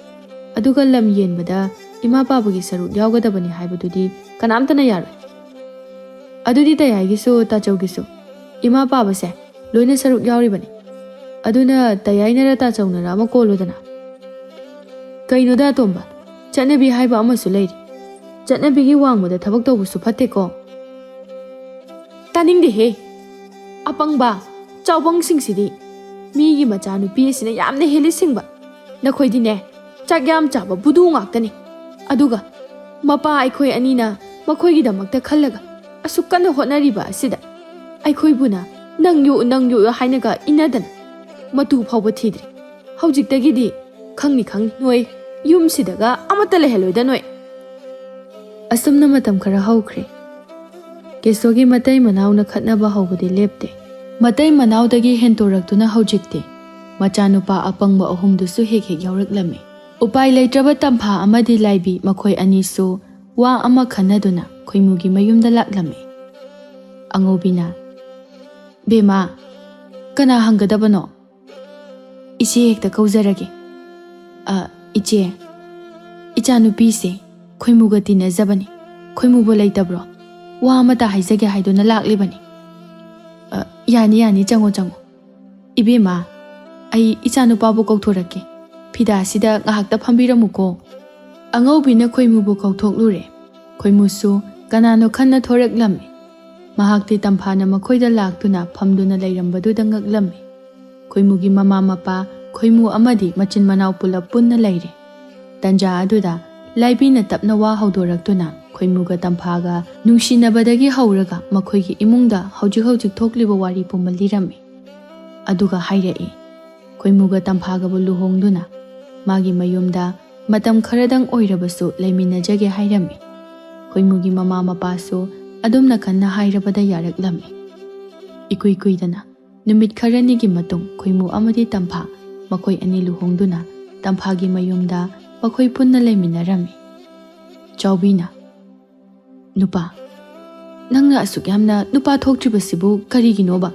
ꯑꯗꯨꯒ ꯂꯝ ꯌꯦꯟꯕꯗ ꯏꯃꯥ ꯄꯥꯕꯒꯤ ꯁꯔꯨꯛ ꯌꯥꯎꯒꯗꯕꯅꯤ ꯍꯥꯏꯕꯗꯨꯗꯤ ꯀꯅꯥꯝꯇꯅ ꯌꯥꯔꯣꯏ꯫ ꯑꯗꯨꯗꯤ ꯇꯌꯥꯏꯒꯤꯁꯨ ꯇꯥꯆꯧꯒꯤꯁꯨ ꯏꯃꯥ ꯄꯥꯕꯁꯦ ꯂꯣꯏꯅ ꯁꯔꯨꯛ ꯌꯥꯎꯔꯤꯕꯅꯤ꯫ ꯑꯗꯨꯅ ꯇꯌꯥꯏꯅꯔ ꯇꯥꯆꯧꯅꯔ ꯑꯃ ꯀꯣꯜꯂꯨꯗꯅ꯫ ꯀꯩꯅꯣꯗ ꯑꯇꯣꯝꯕ, ꯆꯠꯅꯕꯤ ꯍꯥꯏꯕ ꯑꯃꯁꯨ ꯂꯩꯔꯤ꯫ ꯆꯠꯅꯕꯤꯒꯤ ꯋꯥꯡꯃꯗ ꯊꯕꯛ ꯇꯧꯕꯁꯨ ꯐꯠꯇꯦꯀꯣ꯫ ꯇꯥꯅꯤꯡꯗꯦꯍꯦ, ꯑꯄꯪꯕ ꯆꯥꯎꯕꯪꯁꯤꯡꯁꯤꯗꯤ ꯃꯤꯒꯤ ꯃꯆꯥꯅꯨꯄꯤ ꯑꯁꯤꯅ ꯌꯥꯝꯅ ꯍꯦꯜꯂꯤ ꯁꯤꯡꯕ꯫ ꯅꯈꯣꯏꯗꯤꯅꯦ ꯆꯥꯛ ꯌꯥꯝ ꯆꯥꯕ ꯕꯨꯗꯨ ꯉꯥꯛꯇꯅꯤ꯫ ꯑꯗꯨꯒ ꯃꯄꯥ ꯑꯩꯈꯣꯏ ꯑꯅꯤꯅ ꯃꯈꯣꯏꯒꯤꯗꯃꯛꯇ ꯈꯜꯂꯒ ꯑꯁꯨꯛ ꯀꯟꯅ ꯍꯣꯠꯅꯔꯤꯕ ꯑꯁꯤꯗ ꯑꯩꯈꯣꯏꯕꯨꯅ ꯅꯪ ꯌꯣꯛꯎ ꯍꯥꯏꯅꯒ ꯏꯟꯅꯗꯅ ꯃꯇꯨ ꯐꯥꯎꯕ ꯊꯤꯗ꯭ꯔꯤ꯫ ꯍꯧꯖꯤꯛꯇꯒꯤꯗꯤ ꯈꯪꯅꯤ ꯅꯣꯏ ꯌꯨꯝꯁꯤꯗꯒ ꯑꯃꯠꯇ ꯂꯩꯍꯜꯂꯣꯏꯗ ꯅꯣꯏ꯫ ꯑꯁꯨꯝꯅ ꯃꯇꯝ ꯈꯔ ꯍꯧꯈ꯭ꯔꯦ꯫ ꯀꯦꯁꯣꯒꯤ ꯃꯇꯩ ꯃꯅꯥꯎꯅ ꯈꯠꯅꯕ ꯍꯧꯕꯗꯤ ꯂꯦꯞꯇꯦ꯫ ꯃꯇꯩ ꯃꯅꯥꯎꯗꯒꯤ ꯍꯦꯟꯇꯣꯔꯛꯇꯨꯅ ꯍꯧꯖꯤꯛꯇꯤ ꯃꯆꯥꯅꯨꯄꯥ ꯑꯄꯪꯕ ꯑꯍꯨꯝꯗꯨꯁꯨ ꯍꯦꯛ ꯌꯥꯎꯔꯛꯂꯝꯃꯤ꯫ ꯎꯄꯥꯏ ꯂꯩꯇ꯭ꯔꯕ ꯇꯝꯐꯥ ꯑꯃꯗꯤ ꯂꯥꯏꯕꯤ ꯃꯈꯣꯏ ꯑꯅꯤꯁꯨ ꯋꯥ ꯑꯃ ꯈꯟꯅꯗꯨꯅ ꯈꯣꯏꯃꯨꯒꯤ ꯃꯌꯨꯝꯗ ꯂꯥꯛꯂꯝꯃꯤ꯫ ꯑꯉꯧꯕꯤꯅ, ꯕꯦꯃꯥ, ꯀꯅꯥ ꯍꯪꯒꯗꯕꯅꯣ? ꯏꯆꯦ ꯍꯦꯛꯇ ꯀꯧꯖꯔꯒꯦ꯫ ꯏꯆꯦ, ꯏꯆꯥꯅꯨꯄꯤꯁꯦ ꯈꯣꯏꯃꯨꯒ ꯇꯤꯟꯅꯖꯕꯅꯤ꯫ ꯈꯣꯏꯃꯨꯕꯨ ꯂꯩꯇꯕ꯭ꯔꯣ? ꯋꯥ ꯑꯃꯇ ꯍꯥꯏꯖꯒꯦ ꯍꯥꯏꯗꯨꯅ ꯂꯥꯛꯂꯤꯕꯅꯤ꯫ ꯌꯥꯅꯤ ꯆꯪꯉꯣ꯫ ꯏꯕꯦꯝꯃ, ꯑꯩ ꯏꯆꯥꯅꯨꯄꯥꯕꯨ ꯀꯧꯊꯣꯔꯛꯀꯦ꯫ ꯐꯤꯗꯥꯁꯤꯗ ꯉꯥꯏꯍꯥꯛꯇ ꯐꯝꯕꯤꯔꯝꯃꯨꯀꯣ꯫ ꯑꯉꯧꯕꯤꯅ ꯈꯣꯏꯃꯨꯕꯨ ꯀꯧꯊꯣꯛꯂꯨꯔꯦ꯫ ꯈꯣꯏꯃꯨꯁꯨ ꯀꯅꯥꯅꯣ ꯈꯟꯅ ꯊꯣꯔꯛꯂꯝꯃꯤ꯫ ꯃꯍꯥꯛꯇꯤ ꯇꯝꯐꯥꯅ ꯃꯈꯣꯏꯗ ꯂꯥꯛꯇꯨꯅ ꯐꯝꯗꯨꯅ ꯂꯩꯔꯝꯕꯗꯨꯗ ꯉꯛꯂꯝꯃꯤ꯫ ꯈꯣꯏꯃꯨꯒꯤ ꯃꯃꯥ ꯃꯄꯥ ꯈꯣꯏꯃꯨ ꯑꯃꯗꯤ ꯃꯆꯤꯟ ꯃꯅꯥꯎ ꯄꯨꯂꯞ ꯄꯨꯟꯅ ꯂꯩꯔꯦ꯫ ꯇꯟꯖꯥ ꯑꯗꯨꯗ ꯂꯥꯏꯕꯤꯅ ꯇꯞꯅ ꯋꯥ ꯍꯧꯗꯣꯔꯛꯇꯨꯅ ꯈꯣꯏꯃꯨꯒ ꯇꯝꯐꯥꯒ ꯅꯨꯡꯁꯤꯅꯕꯗꯒꯤ ꯍꯧꯔꯒ ꯃꯈꯣꯏꯒꯤ ꯏꯃꯨꯡꯗ ꯍꯧꯖꯤꯛ ꯊꯣꯛꯂꯤꯕ ꯋꯥꯔꯤ ꯄꯨꯝꯕ ꯂꯤꯔꯝꯃꯤ꯫ ꯑꯗꯨꯒ ꯍꯥꯏꯔꯛꯏ, ꯈꯣꯏꯃꯨꯒ ꯇꯝꯐꯥꯒꯕꯨ ꯂꯨꯍꯣꯡꯗꯨꯅ ꯃꯥꯒꯤ ꯃꯌꯨꯝꯗ ꯃꯇꯝ ꯈꯔꯗꯪ ꯑꯣꯏꯔꯕꯁꯨ ꯂꯩꯃꯤꯟꯅꯖꯒꯦ ꯍꯥꯏꯔꯝꯃꯤ꯫ ꯈꯣꯏꯃꯨꯒꯤ ꯃꯃꯥ ꯃꯄꯥꯁꯨ ꯑꯗꯨꯝꯅ ꯀꯟꯅ ꯍꯥꯏꯔꯕꯗ ꯌꯥꯔꯛꯂꯝꯃꯤ꯫ ꯏꯀꯨꯏ ꯀꯨꯏꯗꯅ ꯅꯨꯃꯤꯠ ꯈꯔꯅꯤꯒꯤ ꯃꯇꯨꯡ ꯈꯣꯏꯃꯨ ꯑꯃꯗꯤ ꯇꯝꯐꯥ ꯃꯈꯣꯏ ꯑꯅꯤ ꯂꯨꯍꯣꯡꯗꯨꯅ ꯇꯝꯐꯥꯒꯤ ꯃꯌꯨꯝꯗ ꯃꯈꯣꯏ ꯄꯨꯟꯅ ꯂꯩꯃꯤꯟꯅꯔꯝꯃꯤ꯫ ꯆꯥꯎꯕꯤꯅ, ꯅꯨꯄꯥ, ꯅꯪꯅ ꯑꯁꯨꯛ ꯌꯥꯝꯅ ꯅꯨꯄꯥ ꯊꯣꯛꯇ꯭ꯔꯤꯕꯁꯤꯕꯨ ꯀꯔꯤꯒꯤꯅꯣꯕ?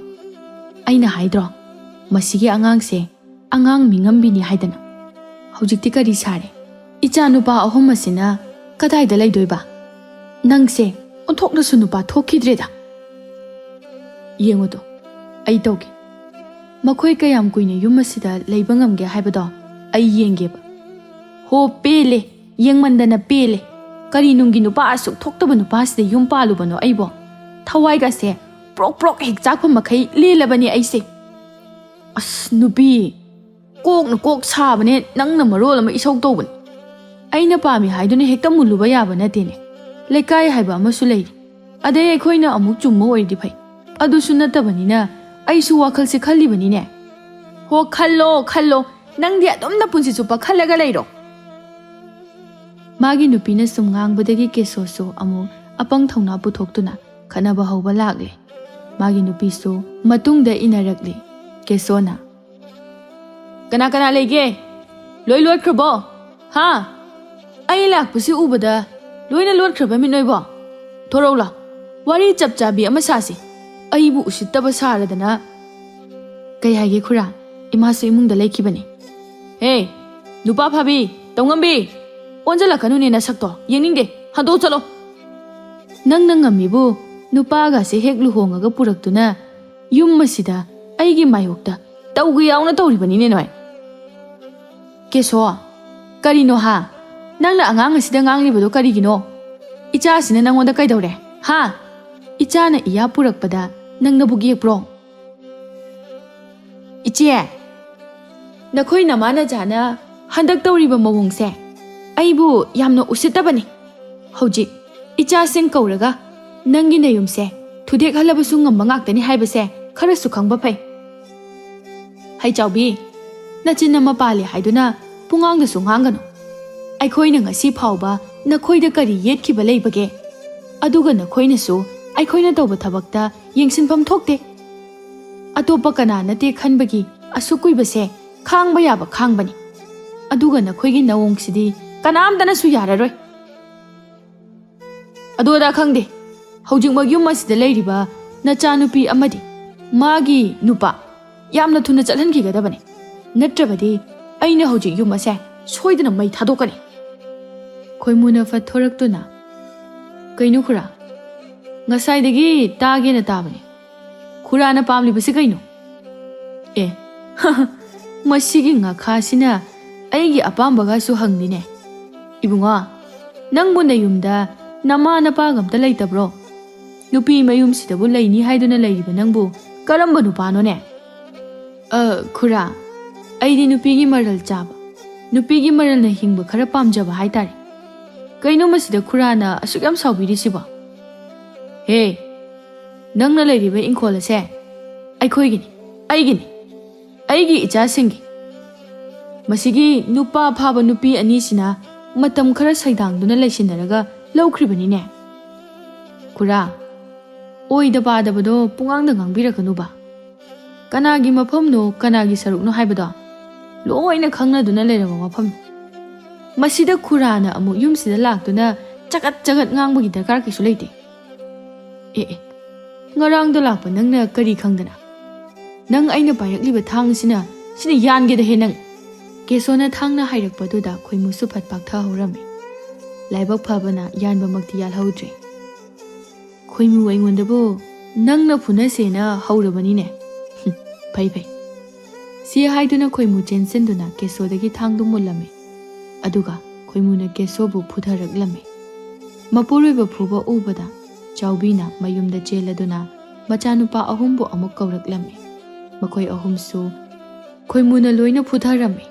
ꯑꯩꯅ ꯍꯥꯏꯗ꯭ꯔꯣ ꯃꯁꯤꯒꯤ ꯑꯉꯥꯡꯁꯦ ꯑꯉꯥꯡ ꯃꯤꯉꯝꯕꯤꯅꯤ ꯍꯥꯏꯗꯅ꯫ ꯍꯧꯖꯤꯛꯇꯤ ꯀꯔꯤ ꯁꯥꯔꯦ? ꯏꯆꯥ ꯅꯨꯄꯥ ꯑꯍꯨꯝ ꯑꯁꯤꯅ ꯀꯗꯥꯏꯗ ꯂꯩꯗꯣꯏꯕ? ꯅꯪꯁꯦ ꯑꯣꯟꯊꯣꯛꯅꯁꯨ ꯅꯨꯄꯥ ꯊꯣꯛꯈꯤꯗ꯭ꯔꯦꯗ꯫ ꯌꯦꯡꯉꯨꯗꯣ, ꯑꯩ ꯇꯧꯒꯦ꯫ ꯃꯈꯣꯏ ꯀꯌꯥꯝ ꯀꯨꯏꯅ ꯌꯨꯝ ꯑꯁꯤꯗ ꯂꯩꯕ ꯉꯝꯒꯦ ꯍꯥꯏꯕꯗꯣ ꯑꯩ ꯌꯦꯡꯒꯦꯕ꯫ ꯍꯣ, ꯄꯦꯜꯂꯦ, ꯌꯦꯡꯃꯟꯗꯅ ꯄꯦꯜꯂꯦ꯫ ꯀꯔꯤ ꯅꯨꯡꯒꯤ ꯅꯨꯄꯥ ꯑꯁꯨꯛ ꯊꯣꯛꯇꯕ ꯅꯨꯄꯥꯁꯤꯗ ꯌꯨꯝ ꯄꯥꯜꯂꯨꯕꯅꯣ ꯑꯩꯕꯣ? ꯊꯋꯥꯏꯒꯁꯦ ꯄ꯭ꯔꯣꯛ ꯍꯦꯛ ꯆꯥꯛꯄ ꯃꯈꯩ ꯂꯦꯜꯂꯕꯅꯤ ꯑꯩꯁꯦ꯫ ꯑꯁ ꯅꯨꯄꯤ, ꯀꯣꯛꯅ ꯀꯣꯛ ꯁꯥꯕꯅꯦ, ꯅꯪꯅ ꯃꯔꯣꯜ ꯑꯃ ꯏꯁꯧ ꯇꯧꯕꯅꯦ꯫ ꯑꯩꯅ ꯄꯥꯝꯃꯤ ꯍꯥꯏꯗꯨꯅ ꯍꯦꯛꯇ ꯃꯨꯜꯂꯨꯕ ꯌꯥꯕ ꯅꯠꯇꯦꯅꯦ꯫ ꯂꯩꯀꯥꯏ ꯍꯥꯏꯕ ꯑꯃꯁꯨ ꯂꯩꯔꯤ꯫ ꯑꯗꯩ ꯑꯩꯈꯣꯏꯅ ꯑꯃꯨꯛ ꯆꯨꯝꯕ ꯑꯣꯏꯔꯗꯤ ꯐꯩ꯫ ꯑꯗꯨꯁꯨ ꯅꯠꯇꯕꯅꯤꯅ ꯑꯩꯁꯨ ꯋꯥꯈꯜꯁꯦ ꯈꯜꯂꯤꯕꯅꯤꯅꯦ꯫ ꯍꯣ, ꯈꯜꯂꯣ, ꯅꯪꯗꯤ ꯑꯗꯨꯝ ꯅꯄꯨꯟꯁꯤ ꯆꯨꯞꯄ ꯈꯜꯂꯒ ꯂꯩꯔꯣ꯫ ꯃꯥꯒꯤ ꯅꯨꯄꯤꯅ ꯁꯨꯝ ꯉꯥꯡꯕꯗꯒꯤ ꯀꯦꯁꯣꯁꯨ ꯑꯃꯨꯛ ꯑꯄꯪ ꯊꯧꯅꯥ ꯄꯨꯊꯣꯛꯇꯨꯅ ꯈꯠꯅꯕ ꯍꯧꯕ ꯂꯥꯛꯂꯦ꯫ ꯃꯥꯒꯤ ꯅꯨꯄꯤꯁꯨ ꯃꯇꯨꯡꯗ ꯏꯟꯅꯔꯛꯂꯤ꯫ ꯀꯦꯁꯣꯅ, ꯀꯅꯥ ꯂꯩꯒꯦ? ꯂꯣꯏ ꯂꯣꯠꯈ꯭ꯔꯕꯣ? ꯍꯥ? ꯑꯩ ꯂꯥꯛꯄꯁꯤ ꯎꯕꯗ ꯂꯣꯏꯅ ꯂꯣꯠꯈ꯭ꯔꯕ ꯃꯤ ꯅꯣꯏꯕꯣ? ꯊꯣꯔꯛꯎ ꯂꯥꯎ, ꯋꯥꯔꯤ ꯆꯞ ꯆꯥꯕꯤ ꯑꯃ ꯁꯥꯁꯤ꯫ ꯑꯩꯕꯨ ꯎꯁꯤꯠꯇꯕ ꯁꯥꯔꯗꯅ꯫ ꯀꯩ ꯍꯥꯏꯒꯦ ꯈꯨꯔꯥ? ꯏꯃꯥꯁꯨ ꯏꯃꯨꯡꯗ ꯂꯩꯈꯤꯕꯅꯤ꯫ ꯍꯦ, ꯅꯨꯄꯥ ꯐꯥꯕꯤ, ꯇꯧꯉꯝꯕꯤ, ꯑꯣꯟꯖꯜꯂꯛꯀꯅꯨꯅꯦ ꯅꯁꯛꯇꯣ, ꯌꯦꯡꯅꯤꯡꯗꯦ, ꯍꯟꯗꯣꯛ ꯆꯠꯂꯣ꯫ ꯅꯪꯅ ꯉꯝꯃꯤꯕꯨ ꯅꯨꯄꯥꯒꯁꯦ ꯍꯦꯛ ꯂꯨꯍꯣꯡꯉꯒ ꯄꯨꯔꯛꯇꯨꯅ ꯌꯨꯝ ꯑꯁꯤꯗ ꯑꯩꯒꯤ ꯃꯥꯌꯣꯛꯇ ꯇꯧꯒ ꯌꯥꯎꯅ ꯇꯧꯔꯤꯕꯅꯤꯅꯦ ꯅꯣꯏ꯫ ꯀꯦꯁꯣ, ꯀꯔꯤꯅꯣ ꯍꯥ? ꯅꯪꯅ ꯑꯉꯥꯡ ꯑꯁꯤꯗ ꯉꯥꯡꯂꯤꯕꯗꯣ ꯀꯔꯤꯒꯤꯅꯣ? ꯏꯆꯥꯁꯤꯅ ꯅꯪꯉꯣꯟꯗ ꯀꯩꯗꯧꯔꯦ? ꯍꯥ? ꯏꯆꯥꯅ ꯏꯌꯥ ꯄꯨꯔꯛꯄꯗ ꯅꯪꯅꯕꯨ ꯌꯦꯛꯄ꯭ꯔꯣ? ꯏꯆꯦ, ꯅꯈꯣꯏ ꯅꯃꯥꯅꯖꯥꯅ ꯍꯟꯗꯛ ꯇꯧꯔꯤꯕ ꯃꯑꯣꯡꯁꯦ ꯑꯩꯕꯨ ꯌꯥꯝꯅ ꯎꯁꯤꯠꯇꯕꯅꯤ꯫ ꯍꯧꯖꯤꯛ ꯏꯆꯥꯁꯤꯡ ꯀꯧꯔꯒ ꯅꯪꯒꯤ ꯅꯌꯨꯝꯁꯦ ꯊꯨꯗꯦꯛꯍꯜꯂꯕꯁꯨ ꯉꯝꯕ ꯉꯥꯛꯇꯅꯤ ꯍꯥꯏꯕꯁꯦ ꯈꯔꯁꯨ ꯈꯪꯕ ꯐꯩ꯫ ꯍꯩꯆꯥꯎꯕꯤ, ꯅꯆꯤꯟ ꯑꯃ ꯄꯥꯜꯂꯤ ꯍꯥꯏꯗꯨꯅ ꯄꯨꯡꯉꯥꯡꯗꯁꯨ ꯉꯥꯡꯒꯅꯨ꯫ ꯑꯩꯈꯣꯏꯅ ꯉꯁꯤ ꯐꯥꯎꯕ ꯅꯈꯣꯏꯗ ꯀꯔꯤ ꯌꯦꯠꯈꯤꯕ ꯂꯩꯕꯒꯦ? ꯑꯗꯨꯒ ꯅꯈꯣꯏꯅꯁꯨ ꯑꯩꯈꯣꯏꯅ ꯇꯧꯕ ꯊꯕꯛꯇ ꯌꯦꯡꯁꯤꯟꯐꯝ ꯊꯣꯛꯇꯦ꯫ ꯑꯇꯣꯞꯄ ꯀꯅꯥ ꯅꯠꯇꯦ ꯈꯟꯕꯒꯤ ꯑꯁꯨꯛ ꯀꯨꯏꯕꯁꯦ ꯈꯥꯡꯕ ꯌꯥꯕ ꯈꯥꯡꯕꯅꯤ꯫ ꯑꯗꯨꯒ ꯅꯈꯣꯏꯒꯤ ꯅꯑꯣꯡꯁꯤꯗꯤ ꯀꯅꯥꯝꯇꯅꯁꯨ ꯌꯥꯔꯔꯣꯏ꯫ ꯑꯗꯨ ꯑꯗꯥ ꯈꯪꯗꯦ, ꯍꯧꯖꯤꯛꯃꯛ ꯌꯨꯝ ꯑꯁꯤꯗ ꯂꯩꯔꯤꯕ ꯅꯆꯥꯅꯨꯄꯤ ꯑꯃꯗꯤ ꯃꯥꯒꯤ ꯅꯨꯄꯥ ꯌꯥꯝꯅ ꯊꯨꯅ ꯆꯠꯍꯟꯈꯤꯒꯗꯕꯅꯤ꯫ ꯅꯠꯇ꯭ꯔꯕꯗꯤ ꯑꯩꯅ ꯍꯧꯖꯤꯛ ꯌꯨꯝ ꯑꯁꯦ soidana mai thadokani khoimuna fathoraktuna kainu khura ngasai dagi tage na tabani khura na pamli basi kainu e masigi nga khasina aigi apamba ga su hangdine ibunga nangbu na yumda nama na pagamta leitabro nupi mayum sidabu leini haiduna leiriba nangbu karamba nupano ne khura aidi nupi gi maral chaba nupi gi maral na hingba khara pamjaba haitare kaino masida khura na asuk yam saubiri siba he nangna leiriba ingkhola se aikhoigini aigi icha singi masigi nupa phaba nupi ani sina matam khara saidangduna leisinaraga lawkhribani ne khura oida badabado pungangda ngangbirakhanu ba kanagi mafamno kanagi sarukno haibado loina khangnaduna leiraba mafam masida khurana amu yumsida laktuna chagat ngangbagi darkar kisu leite ngarangda lakpa nangna kari khangdana nang aina pairakliba thang sina yange da he nang kesona thangna hairakpaduda khoimusu phatpak tha horami laibak phabana yanba makti yalhaudre khoimu aingondabu nangna phuna sena haurabani ne pai si haiduna khoimu chensenduna kesodagi thangdu mulame aduga khoimuna kesobu phudharaklame mapuruiba phuba ubada chaubina mayumda cheladuna machanupa ahumbu amuk kauraklame makoi ahumsu khoimuna loina phudharame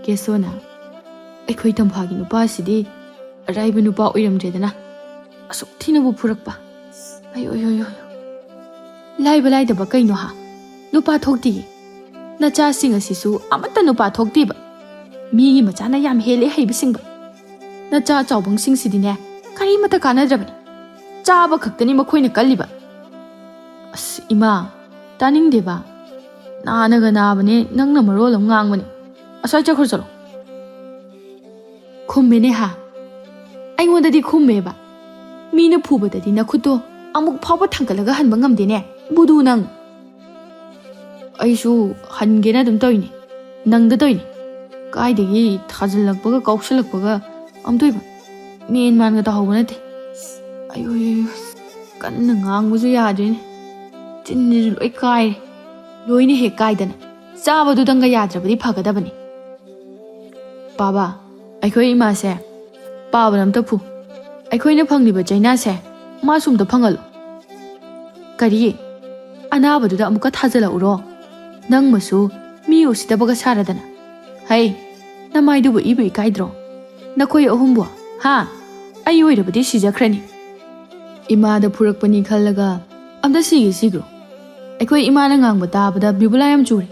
kesona aikhoi tamphagi nupa sidi araiba nupa oiramdredana asuk thinabu phurakpa ayo laiba laidaba kaino ha nupa thokti nacha sing asisu amata nupa thokti ba migi machana yam hele heiba singba nacha chaubang sing sidine kari mata kanadrabani chaba khaktani makhoina kalliba as ima taning deba nanaga nabane nangna marolam ngangmani asai chakhor chalo khummene ha aingodadi khummeba mina phubadadi nakhuto amuk phawba thangkalaga hanba ngamdene budu nang aisu hangena dum toyni nangda toyni kaidagi thajallakpaga kauksalakpaga amtoiba men manga ta hawbanate ayo kanna ngangbuju yadrene tinni loi kai loine he kaidana chabadu danga yadrabadi phagadabani baba aikhoi ima se pabanam ta phu aikhoina phangniba chaina se masumda phangal kari anabaduda amuka thajala uro nang masu mi usitabaga saradana hai namaidubu ibu ikaidro nakoi ahumbo ha ai oirabadi sijakhrani imada phurakpani khallaga amda sigro aikoi imana ngangba tabada bibula yam churi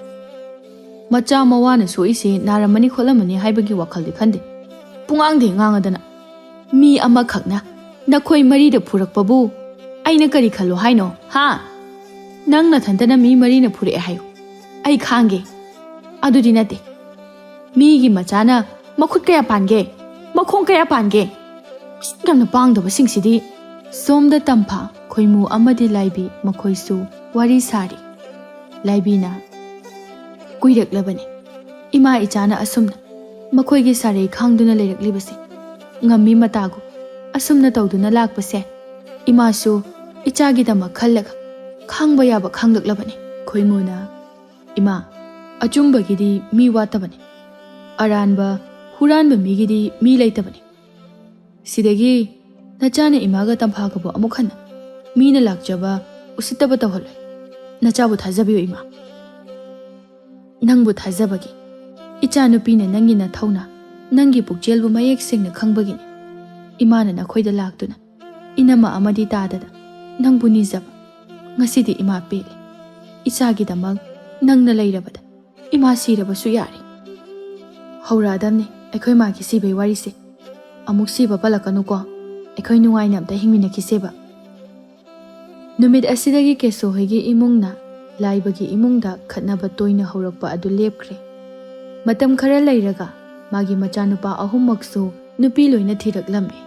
macha mawana soise naramani kholamani haibagi wakhaldi khande pungangde ngangadana mi ama khakna nakoi mari da phurakpabu aina kari khallo haino ha nang na thantana mi mari na phure hayo ai khange adudi nate mi gi machana makhut kaya pange makhong kaya pange gamna pangdaba singsidi somda tampha khoimu amadi laibi makhoisu wari sari laibina kuiraklabani ima ichana asumna makhoigi sare khangduna leiraklibasi ngami matagu asumna tawduna lakpase imasu ichagi dama khallaga khangba yaba khanglaklabani khoimuna ima achumbagidi mi watabani aranba huranba migidi mi leitabani sidagi nachana imaga tamphagabo amukhana mina lakjaba usitaba tawhol nachabu thajabiyo ima nangbu thajabagi ichanupina nangina thauna nangi pukjelbu mayek sengna khangbagini imana nakhoida laktuna inama amadi tadada nangbu nijaba ngasidi ima pele ichagi damag nangna leirabada ima sirabasu yari hauradamne aikhoi magi sibai warise amuk siba palakanu ko aikhoi nungaina amta hingmina kiseba numit asidagi keso hoigi imungna laibagi imungda khatnaba toina haurakpa adu lepkhre matam khara leiraga magi machanupa ahummaksu nupi loina thiraklame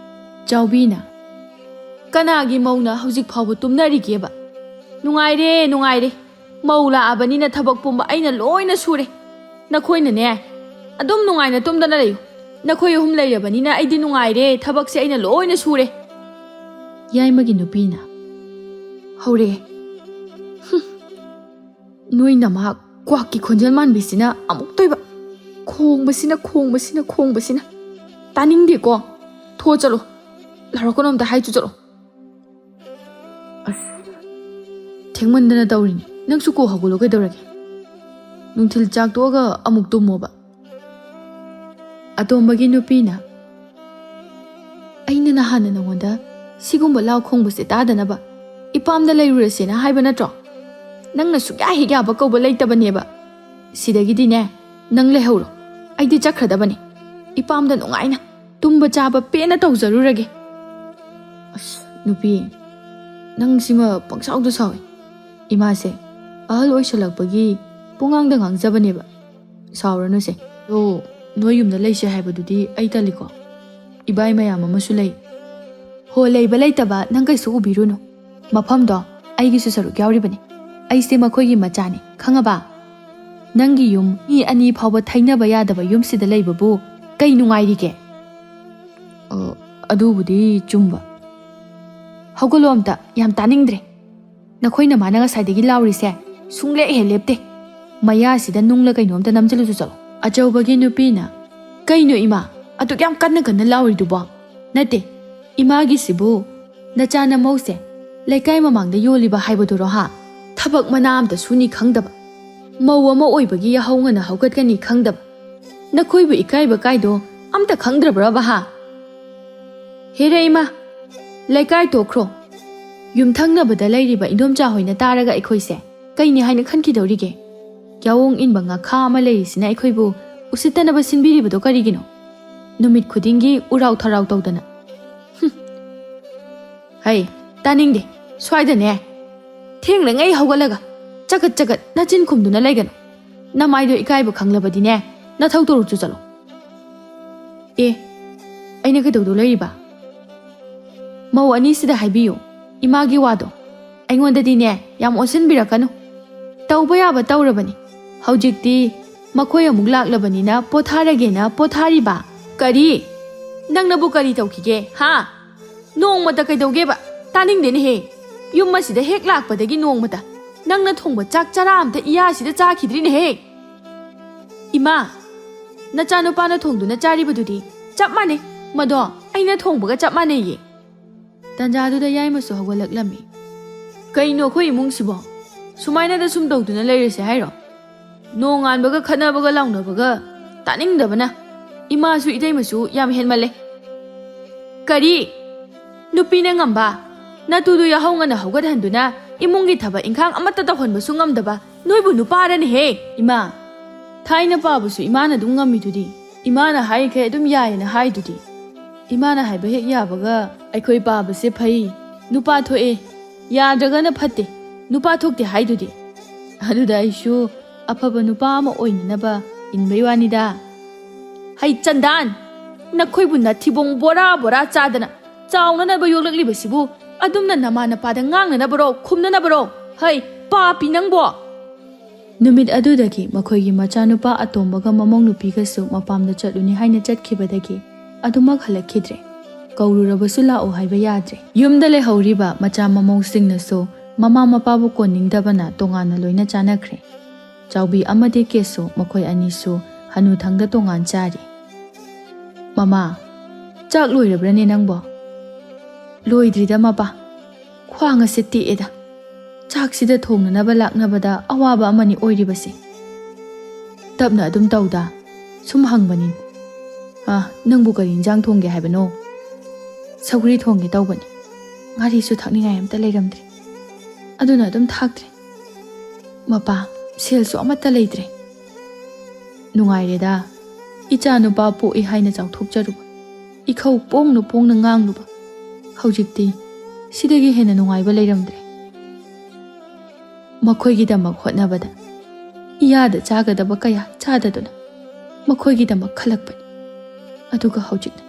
chaubina kanagi mauna hojik phawbu tumnari geba nungaire maula abanina thabak pumba aina loina sure nakhoina ne ꯑꯗꯨꯝ ꯅꯨꯡꯉꯥꯏꯅ ꯇꯨꯝꯗꯅ ꯂꯩꯌꯨ ꯅꯈꯣꯏ ꯑꯍꯨꯝ ꯂꯩꯔꯕꯅꯤꯅ ꯑꯩꯗꯤ ꯅꯨꯡꯉꯥꯏꯔꯦ ꯊꯕꯛꯁꯦ ꯑꯩꯅ ꯂꯣꯏꯅ ꯁꯨꯔꯦ ꯌꯥꯏꯃꯒꯤ ꯅꯨꯄꯤꯅ ꯍꯧꯔꯦ ꯅꯣꯏ ꯅꯃꯥ ꯀ꯭ꯋꯥꯛꯀꯤ ꯈꯣꯟꯖꯦꯜ ꯃꯥꯟꯕꯤꯁꯤꯅ ꯑꯃꯨꯛꯇꯣꯏꯕ ꯈꯣꯡꯕꯁꯤꯅ ꯇꯥꯅꯤꯡꯗꯦꯀꯣ ꯊꯣꯛꯑ ꯆꯠꯂꯣ ꯂꯥꯎꯔꯛꯀꯅꯣ ꯑꯝꯇ ꯍꯥꯏꯆꯨ ꯆꯠꯂꯣ ꯑꯁ ꯊꯦꯡꯃꯟꯗꯅ ꯇꯧꯔꯤꯅꯤ ꯅꯪꯁꯨ ꯀꯣ ꯍꯧꯒꯠꯂꯣ ꯀꯩꯗꯧꯔꯒꯦ ꯅꯨꯡꯊꯤꯜ ꯆꯥꯛ ꯇꯣꯛꯑꯒ ꯑꯃꯨꯛ ꯇꯨꯝꯃꯣꯕ ꯑꯇꯣꯝꯕꯒꯤ ꯅꯨꯄꯤꯅ ꯑꯩꯅ ꯅꯍꯥꯟꯅ ꯅꯉꯣꯟꯗ ꯁꯤꯒꯨꯝꯕ ꯂꯥꯎ ꯈꯣꯡꯕꯁꯦ ꯇꯥꯗꯅꯕ ꯏꯄꯥꯝꯗ ꯂꯩꯔꯨꯔꯁꯦꯅ ꯍꯥꯏꯕ ꯅꯠꯇ꯭ꯔꯣ ꯅꯪꯅ ꯁꯨꯛꯌꯥ ꯍꯦꯛ ꯌꯥꯕ ꯀꯧꯕ ꯂꯩꯇꯕꯅꯦꯕ ꯁꯤꯗꯒꯤꯗꯤꯅꯦ ꯅꯪ ꯂꯩꯍꯧꯔꯣ ꯑꯩꯗꯤ ꯆꯠꯈ꯭ꯔꯗꯕꯅꯤ ꯏꯄꯥꯝꯗ ꯅꯨꯡꯉꯥꯏꯅ ꯇꯨꯝꯕ ꯆꯥꯕ ꯄꯦꯟꯅ ꯇꯧꯖꯔꯨꯔꯒꯦ ꯑꯁ ꯅꯨꯄꯤ ꯅꯪꯁꯤꯃ ꯄꯪꯁꯥꯎꯗ ꯁꯥꯎꯏ ꯏꯃꯥꯁꯦ ꯑꯍꯜ ꯑꯣꯏꯁꯜꯂꯛꯄꯒꯤ ꯄꯨꯡꯉꯥꯡꯗ ꯉꯥꯡꯖꯕꯅꯦꯕ ꯁꯥꯎꯔꯅꯨꯁꯦ ꯑꯗꯣ ꯅꯣꯏ ꯌꯨꯝꯗ ꯂꯩꯁꯦ ꯍꯥꯏꯕꯗꯨꯗꯤ ꯑꯩ ꯇꯜꯂꯤꯀꯣ ꯏꯕꯥꯏ ꯃꯌꯥꯝ ꯑꯃꯁꯨ ꯂꯩ ꯍꯣ ꯂꯩꯕ ꯂꯩꯇꯕ ꯅꯪ ꯀꯩꯁꯨ ꯎꯕꯤꯔꯨꯅꯨ ꯃꯐꯝꯗꯣ ꯑꯩꯒꯤꯁꯨ ꯁꯔꯨꯛ ꯌꯥꯎꯔꯤꯕꯅꯤ ꯑꯩꯁꯦ ꯃꯈꯣꯏꯒꯤ ꯃꯆꯥꯅꯤ ꯈꯪꯉꯕ ꯅꯪꯒꯤ ꯌꯨꯝ ꯃꯤ ꯑꯅꯤ ꯐꯥꯎꯕ ꯊꯩꯅꯕ ꯌꯥꯗꯕ ꯌꯨꯝꯁꯤꯗ ꯂꯩꯕꯕꯨ ꯀꯩ ꯅꯨꯡꯉꯥꯏꯔꯤꯒꯦ ꯑꯗꯨꯕꯨꯗꯤ ꯆꯨꯝꯕ ꯍꯧꯒꯠꯂꯣ ꯑꯝꯇ ꯌꯥꯝ ꯇꯥꯅꯤꯡꯗ꯭ꯔꯦ ꯅꯈꯣꯏ ꯅꯃꯥꯅ ꯉꯁꯥꯏꯗꯒꯤ ꯂꯥꯎꯔꯤꯁꯦ ꯁꯨꯡꯂꯦꯞ ꯍꯦꯛ ꯂꯦꯞꯇꯦ ꯃꯌꯥꯁꯤꯗ ꯅꯨꯡꯂ ꯀꯩꯅꯣꯝꯇ ꯅꯝꯖꯜꯂꯨꯁꯨ ꯆꯠꯂꯣ ꯑꯆꯧꯕꯒꯤ ꯅꯨꯄꯤꯅ ꯀꯩꯅꯣ ꯏꯃꯥ ꯑꯗꯨꯛ ꯌꯥꯝ ꯀꯟꯅ ꯂꯥꯎꯔꯤꯗꯨꯕꯣ ꯅꯠꯇꯦ ꯏꯃꯥꯒꯤꯁꯤꯕꯨ ꯅꯆꯥ ꯅꯃꯧꯁꯦ ꯂꯩꯀꯥꯏ ꯃꯃꯥꯡꯗ ꯌꯣꯜꯂꯤꯕ ꯍꯥꯏꯕꯗꯨꯔꯣ ꯍꯥ ꯊꯕꯛ ꯃꯅꯥ ꯑꯝꯇ ꯁꯨꯅꯤ ꯈꯪꯗꯕ ꯃꯧ ꯑꯃ ꯑꯣꯏꯕꯒꯤ ꯌꯥꯍꯧ ꯉꯟꯅ ꯍꯧꯒꯠꯀꯅꯤ ꯈꯪꯗꯕ ꯅꯈꯣꯏꯕꯨ ꯏꯀꯥꯏꯕ ꯀꯥꯏꯗꯣ ꯑꯝꯇ ꯈꯪꯗ꯭ꯔꯕ꯭ꯔꯕ ꯍꯥ ꯍꯦꯔꯦ ꯏꯃꯥ ꯂꯩꯀꯥꯏ ꯇꯣꯛꯈ꯭ꯔꯣ ꯌꯨꯝꯊꯪꯅꯕꯗ ꯂꯩꯔꯤꯕ ꯏꯟꯗꯣꯝꯆꯥ ꯍꯣꯏꯅ ꯇꯥꯔꯒ ꯑꯩꯈꯣꯏꯁꯦ ꯀꯩꯅꯤ ꯍꯥꯏꯅ ꯈꯟꯈꯤꯗꯧꯔꯤꯒꯦ ꯌꯥꯋꯣꯡ ꯏꯟꯕ ꯉꯥꯈꯥ ꯑꯃ ꯂꯩꯔꯤꯁꯤꯅ ꯑꯩꯈꯣꯏꯕꯨ ꯎꯁꯤꯠꯇꯅꯕ ꯁꯤꯟꯕꯤꯔꯤꯕꯗꯣ ꯀꯔꯤꯒꯤꯅꯣ ꯅꯨꯃꯤꯠ ꯈꯨꯗꯤꯡꯒꯤ ꯎꯔꯥꯎ ꯊꯔꯥꯎ ꯇꯧꯗꯅ ꯍꯩ ꯇꯥꯅꯤꯡꯗꯦ ꯁ꯭ꯋꯥꯏꯗꯅꯦ ꯊꯦꯡꯂꯉꯩ ꯍꯧꯒꯠꯂꯒ ꯆꯒꯠ ꯅꯆꯤꯟ ꯈꯨꯝꯗꯨꯅ ꯂꯩꯒꯅꯨ ꯅꯃꯥꯏꯗꯣ ꯏꯀꯥꯏꯕ ꯈꯪꯂꯕꯗꯤꯅꯦ ꯅꯊꯧ ꯇꯧꯔꯨꯆꯨ ꯆꯠꯂꯣ ꯑꯦ ꯑꯩꯅ ꯀꯩꯗꯧꯗꯧ ꯂꯩꯔꯤꯕ ꯃꯧ ꯑꯅꯤꯁꯤꯗ ꯍꯥꯏꯕꯤꯌꯨ ꯏꯃꯥꯒꯤ ꯋꯥꯗꯣ ꯑꯩꯉꯣꯟꯗꯗꯤꯅꯦ ꯌꯥꯝ ꯑꯣꯟꯁꯤꯟꯕꯤꯔꯛꯀꯅꯨ ꯇꯧꯕ ꯌꯥꯕ ꯇꯧꯔꯕꯅꯤ ꯍꯧꯖꯤꯛꯇꯤ ꯃꯈꯣꯏ ꯑꯃꯨꯛ ꯂꯥꯛꯂꯕꯅꯤꯅ ꯄꯣꯊꯥꯔꯒꯦꯅ ꯄꯣꯊꯥꯔꯤꯕ ꯀꯔꯤ ꯅꯪꯅꯕꯨ ꯀꯔꯤ ꯇꯧꯈꯤꯒꯦ ꯍꯥ ꯅꯣꯡꯃꯇ ꯀꯩꯗꯧꯒꯦꯕ ꯇꯥꯅꯤꯡꯗꯦꯅꯦꯍꯦ ꯌꯨꯝ ꯑꯁꯤꯗ ꯍꯦꯛ ꯂꯥꯛꯄꯗꯒꯤ ꯅꯣꯡꯃꯇ ꯅꯪꯅ ꯊꯣꯡꯕ ꯆꯥꯛ ꯆꯔꯥ ꯑꯝꯇ ꯏꯌꯥꯁꯤꯗ ꯆꯥꯈꯤꯗ꯭ꯔꯤꯅꯦꯍꯦ ꯏꯃꯥ ꯅꯆꯥꯅꯨꯄꯥꯅ ꯊꯣꯡꯗꯨꯅ ꯆꯥꯔꯤꯕꯗꯨꯗꯤ ꯆꯞ ꯃꯥꯟꯅꯩ ꯃꯗꯣ ꯑꯩꯅ ꯊꯣꯡꯕꯒ ꯆꯞ ꯃꯥꯟꯅꯩꯌꯦ ꯇꯟꯖꯥꯗꯨꯗ ꯌꯥꯏꯃꯁꯨ ꯍꯧꯒꯠꯂꯛꯂꯝꯃꯤ ꯀꯩꯅꯣ ꯑꯩꯈꯣꯏ ꯏꯃꯨꯡꯁꯤꯕꯣ ꯁꯨꯃꯥꯏꯅꯗ ꯁꯨꯝ ꯇꯧꯗꯨꯅ ꯂꯩꯔꯁꯦ ꯍꯥꯏꯔꯣ ꯅꯣꯡꯉꯥꯟꯕꯒ ꯈꯠꯅꯕꯒ ꯂꯥꯎꯅꯕꯒ ꯇꯥꯅꯤꯡꯗꯕꯅ ꯏꯃꯥꯁꯨ ꯏꯇꯩꯃꯁꯨ ꯌꯥꯝ ꯍꯦꯟꯃꯜꯂꯦ ꯀꯔꯤ ꯅꯨꯄꯤꯅ ꯉꯝꯕ ꯅꯇꯨꯗꯨ ꯌꯥꯍꯧ ꯉꯟꯅ ꯍꯧꯒꯠꯍꯟꯗꯨꯅ ꯏꯃꯨꯡꯒꯤ ꯊꯕꯛ ꯏꯪꯈꯥꯡ ꯑꯃꯠꯇ ꯇꯧꯍꯟꯕꯁꯨ ꯉꯝꯗꯕ ꯅꯣꯏꯕꯨ ꯅꯨꯄꯥꯔꯅꯦꯍꯦ ꯏꯃꯥ ꯊꯥꯏꯅ ꯄꯥꯕꯁꯨ ꯏꯃꯥꯅ ꯑꯗꯨꯝ ꯉꯝꯃꯤꯗꯨꯗꯤ ꯏꯃꯥꯅ ꯍꯥꯏꯔꯤꯈꯩ ꯑꯗꯨꯝ ꯌꯥꯏꯌꯦꯅ ꯍꯥꯏꯗꯨꯗꯤ ꯏꯃꯥꯅ ꯍꯥꯏꯕ ꯍꯦꯛ ꯌꯥꯕꯒ ꯑꯩꯈꯣꯏ ꯄꯥꯕꯁꯦ ꯐꯩ ꯅꯨꯄꯥ ꯊꯣꯛꯑꯦ ꯌꯥꯗ꯭ꯔꯒꯅ ꯐꯠꯇꯦ ꯅꯨꯄꯥ ꯊꯣꯛꯇꯦ ꯍꯥꯏꯗꯨꯗꯤ ꯑꯗꯨꯗ ꯑꯩꯁꯨ ꯑꯐꯕ ꯅꯨꯄꯥ ꯑꯃ ꯑꯣꯏꯅꯅꯕ ꯏꯟꯕꯩ ꯋꯥꯅꯤꯗ ꯍꯩ ꯆꯟꯗꯥꯟ ꯅꯈꯣꯏꯕꯨ ꯅꯊꯤꯕꯣꯡ ꯕꯣꯔꯥ ꯆꯥꯗꯅ ꯆꯥꯎꯅꯅꯕ ꯌꯣꯛꯂꯛꯂꯤꯕꯁꯤꯕꯨ ꯑꯗꯨꯝꯅ ꯅꯃꯥ ꯅꯄꯥꯗ ꯉꯥꯡꯅꯅꯕꯔꯣ ꯈꯨꯝꯅꯅꯕꯔꯣ ꯍꯩ ꯄꯥꯄꯤ ꯅꯪꯕꯣ ꯅꯨꯃꯤꯠ ꯑꯗꯨꯗꯒꯤ ꯃꯈꯣꯏꯒꯤ ꯃꯆꯥꯅꯨꯄꯥ ꯑꯇꯣꯝꯕꯒ ꯃꯃꯧ ꯅꯨꯄꯤꯒꯁꯨ ꯃꯄꯥꯝꯗ ꯆꯠꯂꯨꯅꯤ ꯍꯥꯏꯅ ꯆꯠꯈꯤꯕꯗꯒꯤ ꯑꯗꯨꯃꯛ ꯍꯜꯂꯛꯈꯤꯗ꯭ꯔꯦ ꯀꯧꯔꯨꯔꯕꯁꯨ ꯂꯥꯛꯑꯣ ꯍꯥꯏꯕ ꯌꯥꯗ꯭ꯔꯦ ꯌꯨꯝꯗ ꯂꯩꯍꯧꯔꯤꯕ ꯃꯆꯥ ꯃꯃꯧꯁꯤꯡꯅꯁꯨ ꯃꯃꯥ ꯃꯄꯥꯕꯨ ꯀꯣꯟꯅꯤꯡꯗꯕꯅ ꯇꯣꯉꯥꯟꯅ ꯂꯣꯏꯅ ꯆꯥꯅꯈ꯭ꯔꯦ ꯆꯥꯎꯕꯤ ꯑꯃꯗꯤ ꯀꯦꯁꯨ ꯃꯈꯣꯏ ꯑꯅꯤꯁꯨ ꯍꯅꯨꯊꯪꯗ ꯇꯣꯉꯥꯟ ꯆꯥꯔꯤ ꯃꯃꯥ ꯆꯥꯛ ꯂꯣꯏꯔꯕ꯭ꯔꯅꯦ ꯅꯪꯕꯣ ꯂꯣꯏꯗ꯭ꯔꯤꯗ ꯃꯄꯥ ꯈ꯭ꯋꯥꯡ ꯑꯁꯦ ꯇꯦꯛꯑꯦꯗ ꯆꯥꯛꯁꯤꯗ ꯊꯣꯡꯅꯅꯕ ꯂꯥꯛꯅꯕꯗ ꯑꯋꯥꯕ ꯑꯃꯅꯤ ꯑꯣꯏꯔꯤꯕꯁꯦ ꯇꯞꯅ ꯑꯗꯨꯝ ꯇꯧꯗ ꯁꯨꯝ ꯍꯪꯕꯅꯤ ꯅꯪꯕꯨ ꯀꯔꯤ ꯏꯟꯖꯥꯡ ꯊꯣꯡꯒꯦ ꯍꯥꯏꯕꯅꯣ ꯁꯧꯒ꯭ꯔꯤ ꯊꯣꯡꯒꯦ ꯇꯧꯕꯅꯤ ꯉꯥꯔꯤꯁꯨ ꯊꯛꯅꯤꯡꯉꯥꯏ ꯑꯝꯇ ꯂꯩꯔꯝꯗ꯭ꯔꯦ ꯑꯗꯨꯅ ꯑꯗꯨꯝ ꯊꯥꯛꯇ꯭ꯔꯦ ꯃꯄꯥ ꯁꯦꯜꯁꯨ ꯑꯃꯠꯇ ꯂꯩꯇ꯭ꯔꯦ ꯅꯨꯡꯉꯥꯏꯔꯦꯗ ꯏꯆꯥ ꯅꯨꯄꯥ ꯄꯣꯛꯏ ꯍꯥꯏꯅ ꯆꯥꯎꯊꯣꯛꯆꯔꯨꯕ ꯏꯈꯧ ꯄꯣꯡꯅ ꯉꯥꯡꯂꯨꯕ ꯍꯧꯖꯤꯛꯇꯤ ꯁꯤꯗꯒꯤ ꯍꯦꯟꯅ ꯅꯨꯡꯉꯥꯏꯕ ꯂꯩꯔꯝꯗ꯭ꯔꯦ ꯃꯈꯣꯏꯒꯤꯗꯃꯛ ꯍꯣꯠꯅꯕꯗ ꯏꯌꯥꯗ ꯆꯥꯒꯗꯕ ꯀꯌꯥ ꯆꯥꯗꯗꯨꯅ ꯃꯈꯣꯏꯒꯤꯗꯃꯛ ꯈꯜꯂꯛꯄꯅꯤ ꯑꯗꯨꯒ ꯍꯧꯖꯤꯛꯅ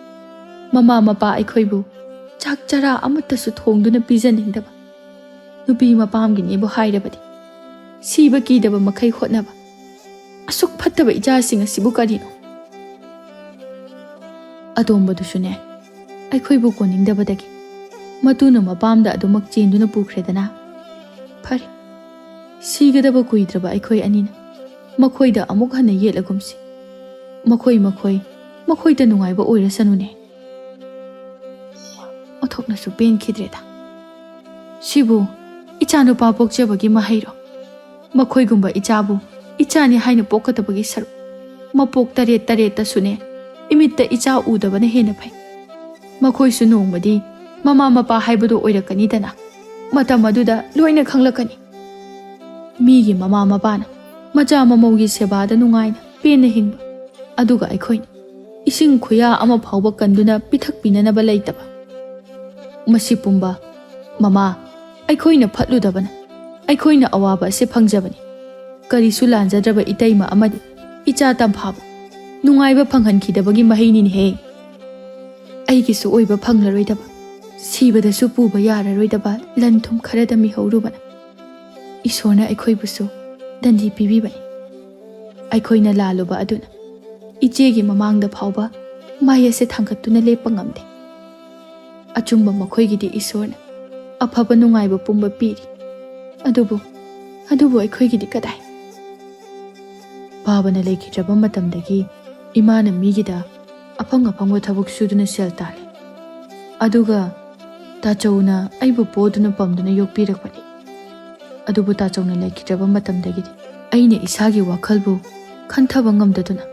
ꯃꯃꯥ ꯃꯄꯥ ꯑꯩꯈꯣꯏꯕꯨ ꯆꯥꯛ ꯆꯔꯥ ꯑꯃꯠꯇꯁꯨ ꯊꯣꯡꯗꯨꯅ ꯄꯤꯖꯅꯤꯡꯗꯕ ꯅꯨꯄꯤ ꯃꯄꯥꯝꯒꯤꯅꯦꯕꯨ ꯍꯥꯏꯔꯕꯗꯤ ꯁꯤꯕ ꯀꯤꯗꯕ ꯃꯈꯩ ꯍꯣꯠꯅꯕ ꯑꯁꯨꯛ ꯐꯠꯇꯕ ꯏꯆꯥꯁꯤꯡ ꯑꯁꯤꯕꯨ ꯀꯔꯤꯅꯣ ꯑꯇꯣꯝꯕꯗꯨꯁꯨꯅꯦ ꯑꯩꯈꯣꯏꯕꯨ ꯀꯣꯟꯅꯤꯡꯗꯕꯗꯒꯤ ꯃꯇꯨꯅ ꯃꯄꯥꯝꯗ ꯑꯗꯨꯃꯛ ꯆꯦꯟꯗꯨꯅ ꯄꯨꯈ꯭ꯔꯦꯗꯅ ꯐꯔꯦ ꯁꯤꯒꯗꯕ ꯀꯨꯏꯗ꯭ꯔꯕ ꯑꯩꯈꯣꯏ ꯑꯅꯤꯅ ꯃꯈꯣꯏꯗ ꯑꯃꯨꯛ ꯍꯟꯅ ꯌꯦꯠꯂꯒꯨꯝꯁꯤ ꯃꯈꯣꯏꯗ ꯅꯨꯡꯉꯥꯏꯕ ꯑꯣꯏꯔꯁꯅꯨꯅꯦ ꯑꯣꯊꯣꯛꯅꯁꯨ ꯄꯦꯟꯈꯤꯗ꯭ꯔꯦꯗ ꯁꯤꯕꯨ ꯏꯆꯥꯅꯨꯄꯥ ꯄꯣꯛꯆꯕꯒꯤ ꯃꯍꯩꯔꯣ ꯃꯈꯣꯏꯒꯨꯝꯕ ꯏꯆꯥꯕꯨ ꯏꯆꯥꯅꯤ ꯍꯥꯏꯅ ꯄꯣꯛꯀꯗꯕꯒꯤ ꯁꯔꯨꯛ ꯃꯄꯣꯛ ꯇꯔꯦꯠꯇꯁꯨꯅꯦ ꯏꯃꯤꯠꯇ ꯏꯆꯥ ꯎꯗꯕꯅ ꯍꯦꯟꯅ ꯐꯩ ꯃꯈꯣꯏꯁꯨ ꯅꯣꯡꯃꯗꯤ ꯃꯃꯥ ꯃꯄꯥ ꯍꯥꯏꯕꯗꯣ ꯑꯣꯏꯔꯛꯀꯅꯤꯗꯅ ꯃꯇꯝ ꯑꯗꯨꯗ ꯂꯣꯏꯅ ꯈꯪꯂꯛꯀꯅꯤ ꯃꯤꯒꯤ ꯃꯃꯥ ꯃꯄꯥꯅ ꯃꯆꯥ ꯃꯃꯧꯒꯤ ꯁꯦꯕꯥꯗ ꯅꯨꯡꯉꯥꯏꯅ ꯄꯦꯟꯅ ꯍꯤꯡꯕ ꯑꯗꯨꯒ ꯑꯩꯈꯣꯏꯅ ꯏꯁꯤꯡ ꯈꯨꯌꯥ ꯑꯃ ꯐꯥꯎꯕ ꯀꯟꯗꯨꯅ ꯄꯤꯊꯛꯄꯤꯅꯅꯕ ꯂꯩꯇꯕ ꯃꯁꯤ ꯄꯨꯝꯕ ꯃꯃꯥ ꯑꯩꯈꯣꯏꯅ ꯐꯠꯂꯨꯗꯕꯅ ꯑꯩꯈꯣꯏꯅ ꯑꯋꯥꯕ ꯑꯁꯤ ꯐꯪꯖꯕꯅꯤ ꯀꯔꯤꯁꯨ ꯂꯥꯟꯖꯗ꯭ꯔꯕ ꯏꯇꯩꯃ ꯑꯃꯗꯤ ꯏꯆꯥ ꯇꯝꯐꯥꯕꯨ ꯅꯨꯡꯉꯥꯏꯕ ꯐꯪꯍꯟꯈꯤꯗꯕꯒꯤ ꯃꯍꯩꯅꯤꯅꯦꯍꯦ ꯑꯩꯒꯤꯁꯨ ꯑꯣꯏꯕ ꯐꯪꯂꯔꯣꯏꯗꯕ ꯁꯤꯕꯗꯁꯨ ꯄꯨꯕ ꯌꯥꯔꯔꯣꯏꯗꯕ ꯂꯟ ꯊꯨꯝ ꯈꯔꯗ ꯃꯤꯍꯧꯔꯨꯕꯅ ꯏꯁꯣꯔꯅ ꯑꯩꯈꯣꯏꯕꯨꯁꯨ ꯗꯟꯗꯤ ꯄꯤꯕꯤꯕꯅꯤ ꯑꯩꯈꯣꯏꯅ ꯂꯥꯜꯂꯨꯕ ꯑꯗꯨꯅ ꯏꯆꯦꯒꯤ ꯃꯃꯥꯡꯗ ꯐꯥꯎꯕ ꯃꯥꯏ ꯑꯁꯤ ꯊꯥꯡꯒꯠꯇꯨꯅ ꯂꯦꯞꯄ ꯉꯝꯗꯦ ꯑꯆꯨꯝꯕ ꯃꯈꯣꯏꯒꯤꯗꯤ ꯏꯁꯣꯔꯅ ꯑꯐꯕ ꯅꯨꯡꯉꯥꯏꯕ ꯄꯨꯝꯕ ꯄꯤꯔꯤ ꯑꯗꯨꯕꯨ ꯑꯩꯈꯣꯏꯒꯤꯗꯤ ꯀꯗꯥꯏ ꯄꯥꯕꯅ ꯂꯩꯈꯤꯗ꯭ꯔꯕ ꯃꯇꯝꯗꯒꯤ ꯏꯃꯥꯅ ꯃꯤꯒꯤꯗ ꯑꯐꯪ ꯊꯕꯛ ꯁꯨꯗꯨꯅ ꯁꯦꯜ ꯇꯥꯜꯂꯤ ꯑꯗꯨꯒ ꯇꯥꯆꯧꯅ ꯑꯩꯕꯨ ꯄꯣꯗꯨꯅ ꯄꯝꯗꯨꯅ ꯌꯣꯛꯄꯤꯔꯛꯄꯅꯤ ꯑꯗꯨꯕꯨ ꯇꯥꯆꯧꯅ ꯂꯩꯈꯤꯗ꯭ꯔꯕ ꯃꯇꯝꯗꯒꯤꯗꯤ ꯑꯩꯅ ꯏꯁꯥꯒꯤ ꯋꯥꯈꯜꯕꯨ ꯈꯟꯊꯕ ꯉꯝꯗꯗꯨꯅ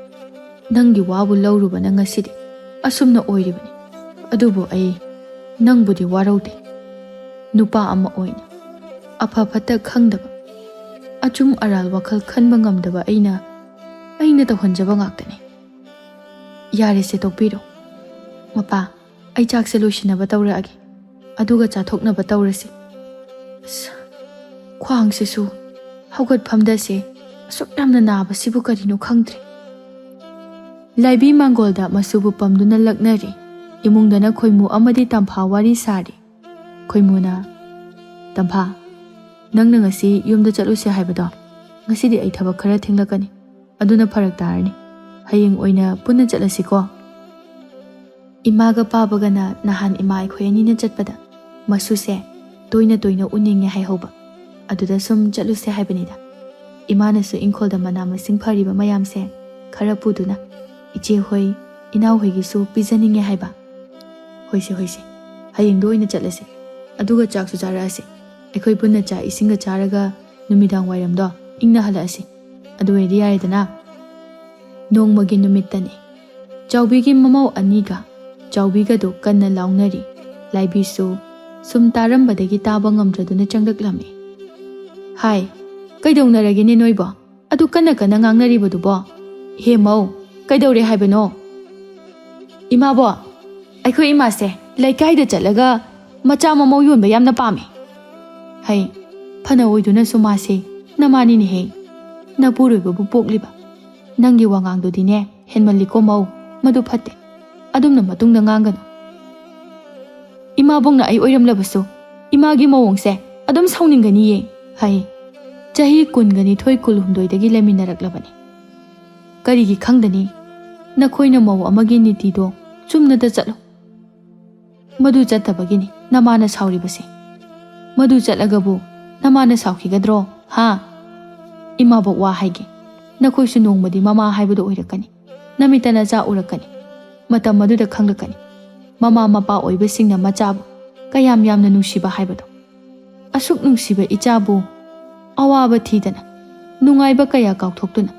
ꯅꯪꯒꯤ ꯋꯥꯕꯨ ꯂꯧꯔꯨꯕꯅ ꯉꯁꯤꯗꯤ ꯑꯁꯨꯝꯅ ꯑꯣꯏꯔꯤꯕꯅꯤ ꯑꯗꯨꯕꯨ ꯑꯩ ꯅꯪꯕꯨꯗꯤ ꯋꯥꯔꯧꯗꯦ ꯅꯨꯄꯥ ꯑꯃ ꯑꯣꯏꯅ ꯑꯐ ꯐꯠꯇ ꯈꯪꯗꯕ ꯑꯆꯨꯝ ꯑꯔꯥꯜ ꯋꯥꯈꯜ ꯈꯟꯕ ꯉꯝꯗꯕ ꯑꯩꯅ ꯇꯧꯍꯟꯖꯕ ꯉꯥꯛꯇꯅꯤ ꯌꯥꯔꯦꯁꯦ ꯇꯣꯛꯄꯤꯔꯣ ꯃꯄꯥ ꯑꯩ ꯆꯥꯛꯁꯦ ꯂꯣꯏꯁꯤꯟꯅꯕ ꯇꯧꯔꯛꯑꯒꯦ ꯑꯗꯨꯒ ꯆꯥꯊꯣꯛꯅꯕ ꯇꯧꯔꯁꯤ ꯈ꯭ꯋꯥꯡꯁꯤꯁꯨ ꯍꯧꯒꯠꯐꯝꯗꯁꯦ ꯑꯁꯨꯛ ꯌꯥꯝꯅ ꯅꯥꯕꯁꯤꯕꯨ ꯀꯔꯤꯅꯣ ꯈꯪꯗ꯭ꯔꯦ ꯂꯥꯏꯕꯤ ꯃꯥꯡꯒꯣꯜꯗ ꯃꯁꯨꯕꯨ ꯄꯝꯗꯨꯅ ꯂꯛꯅꯔꯤ ꯏꯃꯨꯡꯗꯅ ꯈꯣꯏꯃꯨ ꯑꯃꯗꯤ ꯇꯝꯐꯥ ꯋꯥꯔꯤ ꯁꯥꯔꯤ ꯈꯣꯏꯃꯨꯅ ꯇꯝꯐꯥ ꯅꯪꯅ ꯉꯁꯤ ꯌꯨꯝꯗ ꯆꯠꯂꯨꯁꯦ ꯍꯥꯏꯕꯗꯣ ꯉꯁꯤꯗꯤ ꯑꯩ ꯊꯕꯛ ꯈꯔ ꯊꯦꯡꯂꯛꯀꯅꯤ ꯑꯗꯨꯅ ꯐꯔꯛ ꯇꯥꯔꯅꯤ ꯍꯌꯦꯡ ꯑꯣꯏꯅ ꯄꯨꯟꯅ ꯆꯠꯂꯁꯤꯀꯣ ꯏꯃꯥꯒ ꯄꯥꯕꯒꯅ ꯅꯍꯥꯟ ꯏꯃꯥ ꯑꯩꯈꯣꯏ ꯑꯅꯤꯅ ꯆꯠꯄꯗ ꯃꯁꯨꯁꯦ ꯇꯣꯏꯅ ꯎꯅꯤꯡꯉꯦ ꯍꯥꯏꯍꯧꯕ ꯑꯗꯨꯗ ꯁꯨꯝ ꯆꯠꯂꯨꯁꯦ ꯍꯥꯏꯕꯅꯤꯗ ꯏꯃꯥꯅꯁꯨ ꯏꯪꯈꯣꯜꯗ ꯃꯅꯥ ꯃꯁꯤꯡ ꯐꯔꯤꯕ ꯃꯌꯥꯝꯁꯦ ꯈꯔ ꯄꯨꯗꯨꯅ ꯏꯆꯦꯍꯣꯏ ꯏꯅꯥꯎꯍꯣꯏꯒꯤꯁꯨ ꯄꯤꯖꯅꯤꯡꯉꯦ ꯍꯥꯏꯕ ꯍꯣꯏꯁꯦ ꯍꯌꯦꯡꯗꯣ ꯑꯣꯏꯅ ꯆꯠꯂꯁꯤ ꯑꯗꯨꯒ ꯆꯥꯛꯁꯨ ꯆꯥꯔꯛꯑꯁꯤ ꯑꯩꯈꯣꯏ ꯄꯨꯟꯅ ꯆꯥꯛ ꯏꯁꯤꯡꯒ ꯆꯥꯔꯒ ꯅꯨꯃꯤꯗꯥꯡ ꯋꯥꯏꯔꯝꯗꯣ ꯏꯪꯅ ꯍꯜꯂꯛꯑꯁꯤ ꯑꯗꯨ ꯑꯣꯏꯔꯗꯤ ꯌꯥꯔꯦꯗꯅ ꯅꯣꯡꯃꯒꯤ ꯅꯨꯃꯤꯠꯇꯅꯤ ꯆꯥꯎꯕꯤꯒꯤ ꯃꯃꯧ ꯑꯅꯤꯒ ꯆꯥꯎꯕꯤꯒꯗꯨ ꯀꯟꯅ ꯂꯥꯎꯅꯔꯤ ꯂꯥꯏꯕꯤꯁꯨ ꯁꯨꯝ ꯇꯥꯔꯝꯕꯗꯒꯤ ꯇꯥꯕ ꯉꯝꯗ꯭ꯔꯗꯨꯅ ꯆꯪꯂꯛꯂꯝꯃꯤ ꯍꯥꯏ ꯀꯩꯗꯧꯅꯔꯒꯦꯅꯦ ꯅꯣꯏꯕꯣ ꯑꯗꯨ ꯀꯟꯅ ꯉꯥꯡꯅꯔꯤꯕꯗꯨꯕꯣ ꯍꯦ ꯃꯧ ꯀꯩꯗꯧꯔꯦ ꯍꯥꯏꯕꯅꯣ ꯏꯃꯥꯕꯣ ꯑꯩꯈꯣꯏ ꯏꯃꯥꯁꯦ ꯂꯩꯀꯥꯏꯗ ꯆꯠꯂꯒ ꯃꯆꯥ ꯃꯃꯧ ꯌꯣꯟꯕ ꯌꯥꯝꯅ ꯄꯥꯝꯃꯤ ꯍꯩ ꯐꯅ ꯑꯣꯏꯗꯨꯅꯁꯨ ꯃꯥꯁꯦ ꯅꯃꯥꯅꯤꯅꯦꯍꯦ ꯅꯄꯨꯔꯣꯏꯕꯕꯨ ꯄꯣꯛꯂꯤꯕ ꯅꯪꯒꯤ ꯋꯥꯉꯥꯡꯗꯨꯗꯤꯅꯦ ꯍꯦꯟꯃꯜꯂꯤꯀꯣ ꯃꯧ ꯃꯗꯨ ꯐꯠꯇꯦ ꯑꯗꯨꯝꯅ ꯃꯇꯨꯡꯗ ꯉꯥꯡꯒꯅꯨ ꯏꯃꯥꯕꯣꯛꯅ ꯑꯩ ꯑꯣꯏꯔꯝꯂꯕꯁꯨ ꯏꯃꯥꯒꯤ ꯃꯑꯣꯡꯁꯦ ꯑꯗꯨꯝ ꯁꯥꯎꯅꯤꯡꯒꯅꯤꯌꯦ ꯍꯩ ꯆꯍꯤ 22-23 ꯂꯩꯃꯤꯟꯅꯔꯛꯂꯕꯅꯤ ꯀꯔꯤꯒꯤ ꯈꯪꯗꯅꯤ ꯅꯈꯣꯏꯅ ꯃꯧ ꯑꯃꯒꯤ ꯅꯤꯇꯤꯗꯣ ꯆꯨꯝꯅꯗ ꯆꯠꯂꯣ ꯃꯗꯨ ꯆꯠꯇꯕꯒꯤꯅꯤ ꯅꯃꯥꯅ ꯁꯥꯎꯔꯤꯕꯁꯦ ꯃꯗꯨ ꯆꯠꯂꯒꯕꯨ ꯅꯃꯥꯅ ꯁꯥꯎꯈꯤꯒꯗ꯭ꯔꯣ ꯍꯥ ꯏꯃꯥꯕꯣꯛ ꯋꯥ ꯍꯥꯏꯒꯦ ꯅꯈꯣꯏꯁꯨ ꯅꯣꯡꯃꯗꯤ ꯃꯃꯥ ꯍꯥꯏꯕꯗꯣ ꯑꯣꯏꯔꯛꯀꯅꯤ ꯅꯃꯤꯠꯇ ꯅꯆꯥ ꯎꯔꯛꯀꯅꯤ ꯃꯇꯝ ꯑꯗꯨꯗ ꯈꯪꯂꯛꯀꯅꯤ ꯃꯃꯥ ꯃꯄꯥ ꯑꯣꯏꯕꯁꯤꯡꯅ ꯃꯆꯥꯕꯨ ꯀꯌꯥꯝ ꯌꯥꯝꯅ ꯅꯨꯡꯁꯤꯕ ꯍꯥꯏꯕꯗꯣ ꯑꯁꯨꯛ ꯅꯨꯡꯁꯤꯕ ꯏꯆꯥꯕꯨ ꯑꯋꯥꯕ ꯊꯤꯗꯅ ꯅꯨꯡꯉꯥꯏꯕ ꯀꯌꯥ ꯀꯥꯎꯊꯣꯛꯇꯨꯅ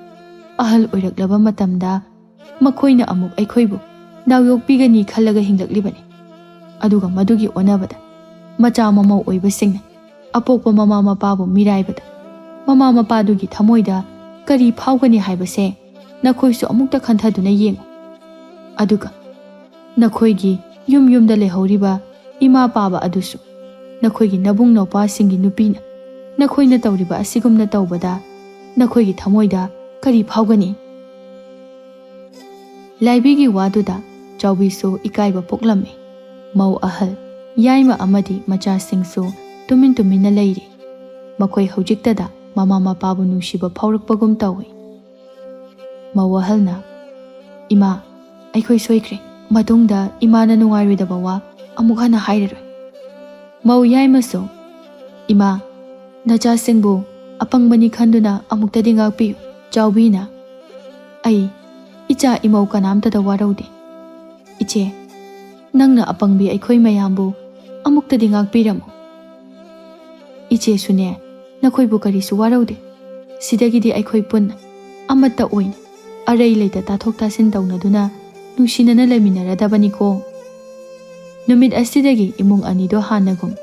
ꯑꯍꯜ ꯑꯣꯏꯔꯛꯂꯕ ꯃꯇꯝꯗ ꯃꯈꯣꯏꯅ ꯑꯃꯨꯛ ꯑꯩꯈꯣꯏꯕꯨ ꯗꯥꯎꯌꯣꯛꯄꯤꯒꯅꯤ ꯈꯜꯂꯒ ꯍꯤꯡꯂꯛꯂꯤꯕꯅꯤ ꯑꯗꯨꯒ ꯃꯗꯨꯒꯤ ꯑꯣꯟꯅꯕꯗ ꯃꯆꯥ ꯃꯃꯧ ꯑꯣꯏꯕꯁꯤꯡꯅ ꯑꯄꯣꯛꯄ ꯃꯃꯥ ꯃꯄꯥꯕꯨ ꯃꯤꯔꯥꯏꯕꯗ ꯃꯃꯥ ꯃꯄꯥꯗꯨꯒꯤ ꯊꯃꯣꯏꯗ ꯀꯔꯤ ꯐꯥꯎꯒꯅꯤ ꯍꯥꯏꯕꯁꯦ ꯅꯈꯣꯏꯁꯨ ꯑꯃꯨꯛꯇ ꯈꯟꯊꯗꯨꯅ ꯌꯦꯡꯉꯨ ꯑꯗꯨꯒ ꯅꯈꯣꯏꯒꯤ ꯌꯨꯝꯗ ꯂꯩꯍꯧꯔꯤꯕ ꯏꯃꯥ ꯄꯥꯕ ꯑꯗꯨꯁꯨ ꯅꯈꯣꯏꯒꯤ ꯅꯕꯨꯡ ꯅꯧꯄꯥꯁꯤꯡꯒꯤ ꯅꯨꯄꯤꯅ ꯅꯈꯣꯏꯅ ꯇꯧꯔꯤꯕ ꯑꯁꯤꯒꯨꯝꯅ ꯇꯧꯕꯗ ꯅꯈꯣꯏꯒꯤ ꯊꯃꯣꯏꯗ ꯀꯔꯤ ꯐꯥꯎꯒꯅꯤ ꯂꯥꯏꯕꯤꯒꯤ ꯋꯥꯗꯨꯗ ꯆꯥꯎꯕꯤꯁꯨ ꯏꯀꯥꯏꯕ ꯄꯣꯛꯂꯝꯃꯤ ꯃꯧ ꯑꯍꯜ ꯌꯥꯏꯃ ꯑꯃꯗꯤ ꯃꯆꯥꯁꯤꯡꯁꯨ ꯇꯨꯃꯤꯟꯅ ꯂꯩꯔꯤ ꯃꯈꯣꯏ ꯍꯧꯖꯤꯛꯇꯗ ꯃꯃꯥ ꯃꯄꯥꯕꯨ ꯅꯨꯡꯁꯤꯕ ꯐꯥꯎꯔꯛꯄꯒꯨꯝ ꯇꯧꯏ ꯃꯧ ꯑꯍꯜꯅ ꯏꯃꯥ ꯑꯩꯈꯣꯏ ꯁꯣꯏꯈ꯭ꯔꯦ ꯃꯇꯨꯡꯗ ꯏꯃꯥꯅ ꯅꯨꯡꯉꯥꯏꯔꯣꯏꯗꯕ ꯋꯥ ꯑꯃꯨꯛ ꯍꯟꯅ ꯍꯥꯏꯔꯔꯣꯏ꯫ ꯃꯧ ꯌꯥꯏꯃꯁꯨ ꯏꯃꯥ, ꯅꯆꯥꯁꯤꯡꯕꯨ ꯑꯄꯪꯕꯅꯤ ꯈꯟꯗꯨꯅ ꯑꯃꯨꯛꯇꯗꯤ ꯉꯥꯛꯄꯤꯌꯨ꯫ ꯆꯥꯎꯕꯤꯅ ꯑꯩ ꯏꯆꯥ ꯏꯃꯧ ꯀꯅꯥꯝꯇꯗ ꯋꯥꯔꯧꯗꯦ꯫ ꯏꯆꯦ, ꯅꯪꯅ ꯑꯄꯪꯕꯤ ꯑꯩꯈꯣꯏ ꯃꯌꯥꯝꯕꯨ ꯑꯃꯨꯛꯇꯗꯤ ꯉꯥꯛꯄꯤꯔꯝꯃꯨ꯫ ꯏꯆꯦꯁꯨꯅꯦ ꯅꯈꯣꯏꯕꯨ ꯀꯔꯤꯁꯨ ꯋꯥꯔꯧꯗꯦ꯫ ꯁꯤꯗꯒꯤꯗꯤ ꯑꯩꯈꯣꯏ ꯄꯨꯟꯅ ꯑꯃꯠꯇ ꯑꯣꯏꯅ ꯑꯔꯩ ꯂꯩꯇ ꯇꯥꯊꯣꯛ ꯇꯥꯁꯤꯟ ꯇꯧꯅꯗꯨꯅ ꯅꯨꯡꯁꯤꯅꯅ ꯂꯩꯃꯤꯟꯅꯔꯗꯕꯅꯤꯀꯣ꯫ ꯅꯨꯃꯤꯠ ꯑꯁꯤꯗꯒꯤ ꯏꯃꯨꯡ ꯑꯅꯤꯗꯣ ꯍꯥꯟꯅꯒꯨꯝ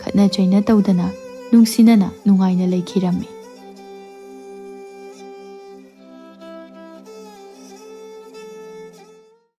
ꯈꯠꯅ ꯆꯩꯅ ꯇꯧꯗꯅ ꯅꯨꯡꯁꯤꯅꯅ ꯅꯨꯡꯉꯥꯏꯅ ꯂꯩꯈꯤꯔꯝꯃꯤ꯫